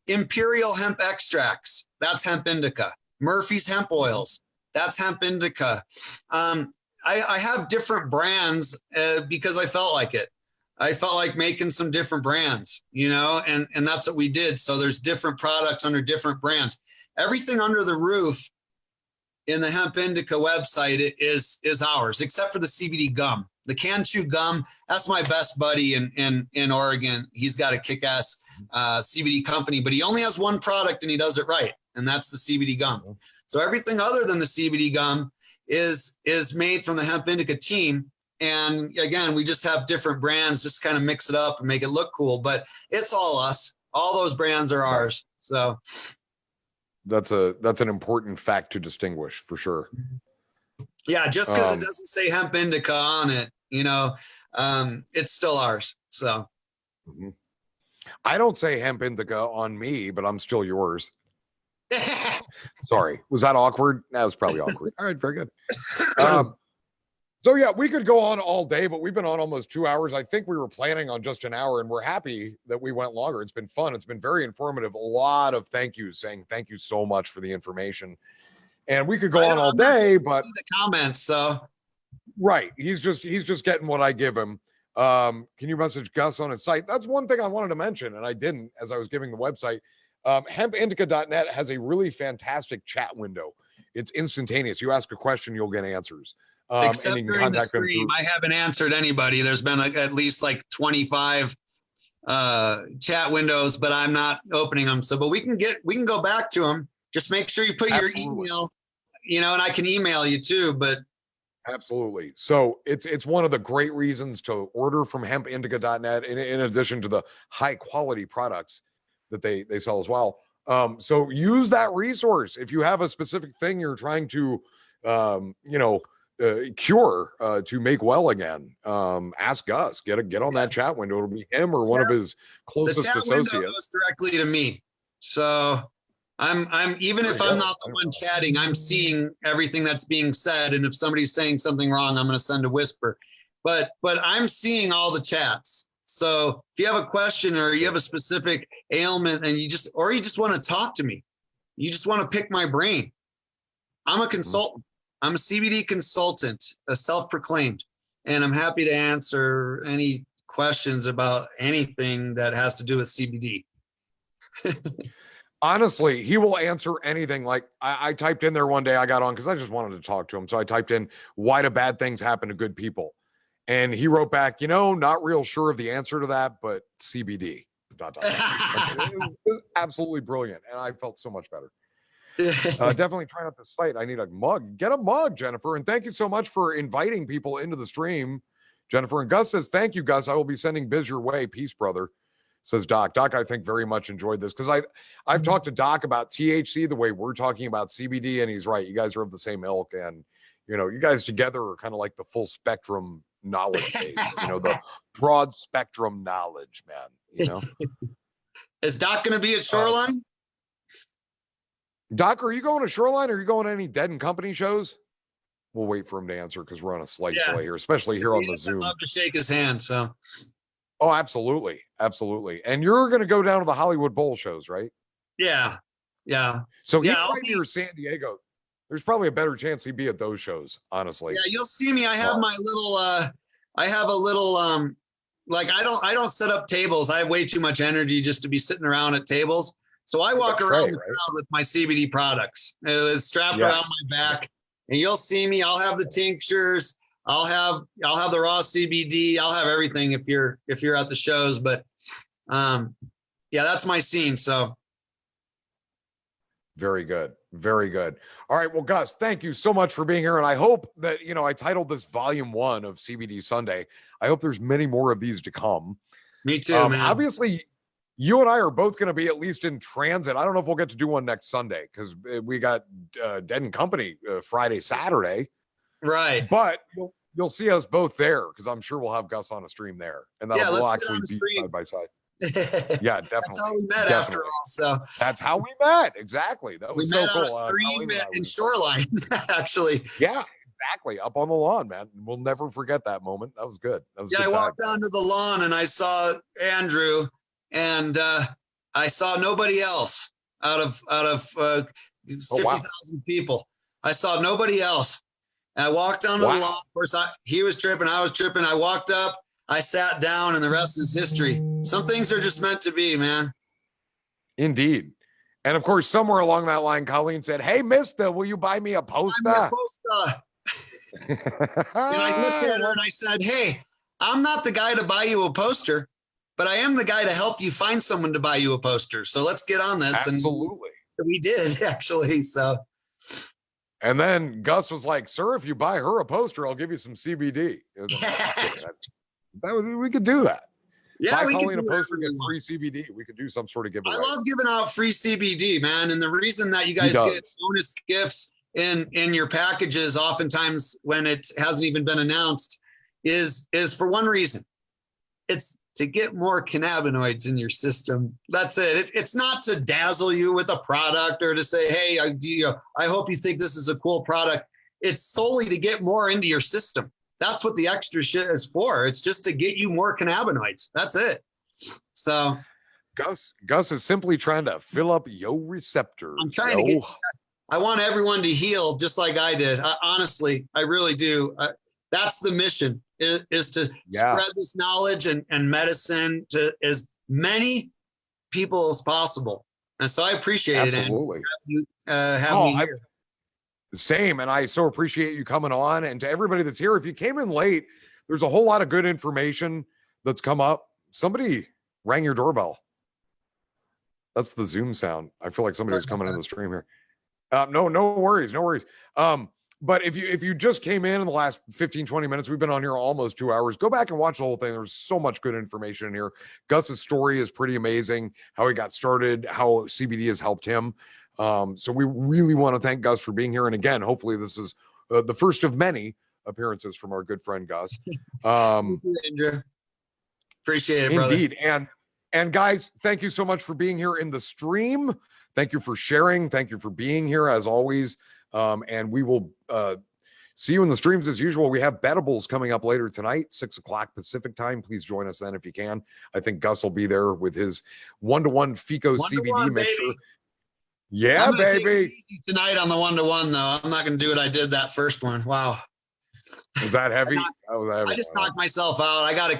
Imperial Hemp Extracts, that's Hemp Indica. Murphy's Hemp Oils, that's Hemp Indica. I have different brands because I felt like it. I felt like making some different brands, and that's what we did. So there's different products under different brands. Everything under the roof in the Hemp Indica website is ours, except for the CBD gum. The Can Chew gum, that's my best buddy in Oregon. He's got a kick-ass CBD company, but he only has one product and he does it right, and that's the CBD gum. So everything other than the CBD gum is made from the Hemp Indica team. And again, we just have different brands, just kind of mix it up and make it look cool, but it's all us. All those brands are ours. So that's an important fact to distinguish for sure. Yeah, just because it doesn't say Hemp Indica on it, it's still ours. So I don't say Hemp Indica on me, but I'm still yours. Sorry, was that awkward? That was probably awkward. All right, very good. So yeah, we could go on all day, but we've been on almost 2 hours. I think we were planning on just an hour, and we're happy that we went longer. It's been fun. It's been very informative. A lot of thank yous saying thank you so much for the information. And we could go on all day, but the comments. So right, he's just getting what I give him. Can you message Gus on his site? That's one thing I wanted to mention, and I didn't as I was giving the website. Hempindica.net has a really fantastic chat window. It's instantaneous. You ask a question, you'll get answers. Except during the stream, I haven't answered anybody. There's been at least like 25 chat windows, but I'm not opening them. So, but we can go back to them. Just make sure you put your email, and I can email you too. But absolutely. So it's one of the great reasons to order from hempindica.net in addition to the high quality products that they sell as well. So use that resource. If you have a specific thing you're trying to, cure to make well again, ask Gus. Get on that chat window. It'll be him or one of his closest the chat associates. Window goes directly to me. So I'm even if I'm not the one chatting, I'm seeing everything that's being said. And if somebody's saying something wrong, I'm going to send a whisper. But I'm seeing all the chats. So if you have a question or you have a specific ailment and you just want to talk to me, you just want to pick my brain. I'm a consultant. I'm a CBD consultant, a self-proclaimed, and I'm happy to answer any questions about anything that has to do with CBD. Honestly, he will answer anything. Like I typed in there one day, I got on because I just wanted to talk to him. So I typed in, why do bad things happen to good people? And he wrote back, not real sure of the answer to that, but CBD. ... It was absolutely brilliant. And I felt so much better. Definitely try out the site. I need a mug. Get a mug, Jennifer. And thank you so much for inviting people into the stream. Jennifer and Gus says, thank you, Gus. I will be sending Biz your way. Peace, brother. Says Doc. Doc, I think very much enjoyed this because I've talked to Doc about THC the way we're talking about CBD, and he's right. You guys are of the same ilk, and you guys together are kind of like the full spectrum knowledge base. The broad spectrum knowledge, man. Is Doc going to be at Shoreline? Doc, are you going to Shoreline or are you going to any Dead and Company shows? We'll wait for him to answer because we're on a slight delay here, especially here on the Zoom. I'd love to shake his hand. So, oh, absolutely. Absolutely. And you're going to go down to the Hollywood Bowl shows, right? Yeah. Yeah. So he might be near San Diego. There's probably a better chance he'd be at those shows, honestly. Yeah, you'll see me. I have my little, I don't set up tables. I have way too much energy just to be sitting around at tables. So I walk around the crowd with my CBD products. It's strapped around my back, and you'll see me. I'll have the tinctures. I'll have the raw CBD. I'll have everything if you're at the shows. But that's my scene. So very good, very good. All right, well, Gus, thank you so much for being here, and I hope that I titled this Volume 1 of CBD Sunday. I hope there's many more of these to come. Me too, man. Obviously, You and I are both going to be at least in transit. I don't know if we'll get to do one next Sunday because we got Dead and Company Friday, Saturday. Right. But you'll see us both there because I'm sure we'll have Gus on a stream there, and that will actually be side by side. Yeah, definitely. That's how we met after all. So that's how we met. Exactly. That was so cool. On a stream in Shoreline, actually. Yeah, exactly. Up on the lawn, man. We'll never forget that moment. That was good. That was I walked down to the lawn and I saw Andrew, and I saw nobody else out of 50,000 people. I saw nobody else. And I walked down to the lawn. Of course, he was tripping. I was tripping. I walked up. I sat down, and the rest is history. Some things are just meant to be, man. Indeed. And of course, somewhere along that line, Colleen said, "Hey, mister, will you buy me a poster?" And I looked at her and I said, "Hey, I'm not the guy to buy you a poster, but I am the guy to help you find someone to buy you a poster. So let's get on this." Absolutely. And we did, actually. So. And then Gus was like, "Sir, if you buy her a poster, I'll give you some CBD." We could do that. Yeah, buy Colleen a poster, get free CBD. We could do some sort of giveaway. I love giving out free CBD, man. And the reason that you guys get bonus gifts in your packages, oftentimes when it hasn't even been announced, is for one reason. It's to get more cannabinoids in your system. That's it. It's not to dazzle you with a product or to say, "Hey, I hope you think this is a cool product." It's solely to get more into your system. That's what the extra shit is for. It's just to get you more cannabinoids. That's it. So Gus is simply trying to fill up your receptors. I'm trying to get. I want everyone to heal just like I did. Honestly, I really do. That's the mission. Is to spread this knowledge and medicine to as many people as possible. And so I appreciate it. And having me here. Same. And I so appreciate you coming on. And to everybody that's here, if you came in late, there's a whole lot of good information that's come up. Somebody rang your doorbell. That's the Zoom sound. I feel like somebody was coming in the stream here. No worries. No worries. But if you just came in the last 15, 20 minutes, we've been on here almost 2 hours. Go back and watch the whole thing. There's so much good information in here. Gus's story is pretty amazing. How he got started, how CBD has helped him. So we really want to thank Gus for being here. And again, hopefully this is the first of many appearances from our good friend Gus. Thank you, Andrew. Appreciate it, brother. Indeed. And guys, thank you so much for being here in the stream. Thank you for sharing. Thank you for being here as always. And we will see you in the streams as usual. We have Betables coming up later tonight, 6 o'clock Pacific time. Please join us then if you can. I think Gus will be there with his 1-to-1 FICO CBD mixture. Yeah, baby. Tonight on the 1-to-1 though. I'm not going to do what I did that first one. Wow. Was that heavy? I just knocked myself out. I got a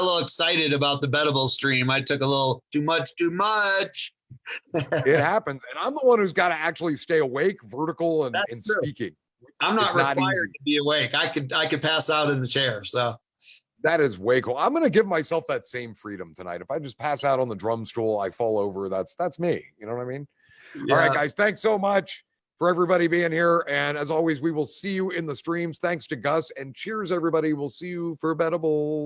little excited about the Betables stream. I took a little too much. It happens. And I'm the one who's got to actually stay awake, vertical and speaking. I'm not required to be awake. I could pass out in the chair. So that is way cool. I'm going to give myself that same freedom tonight. If I just pass out on the drum stool, I fall over. That's me. You know what I mean? Yeah. All right, guys. Thanks so much for everybody being here. And as always, we will see you in the streams. Thanks to Gus, and cheers, everybody. We'll see you for Betables.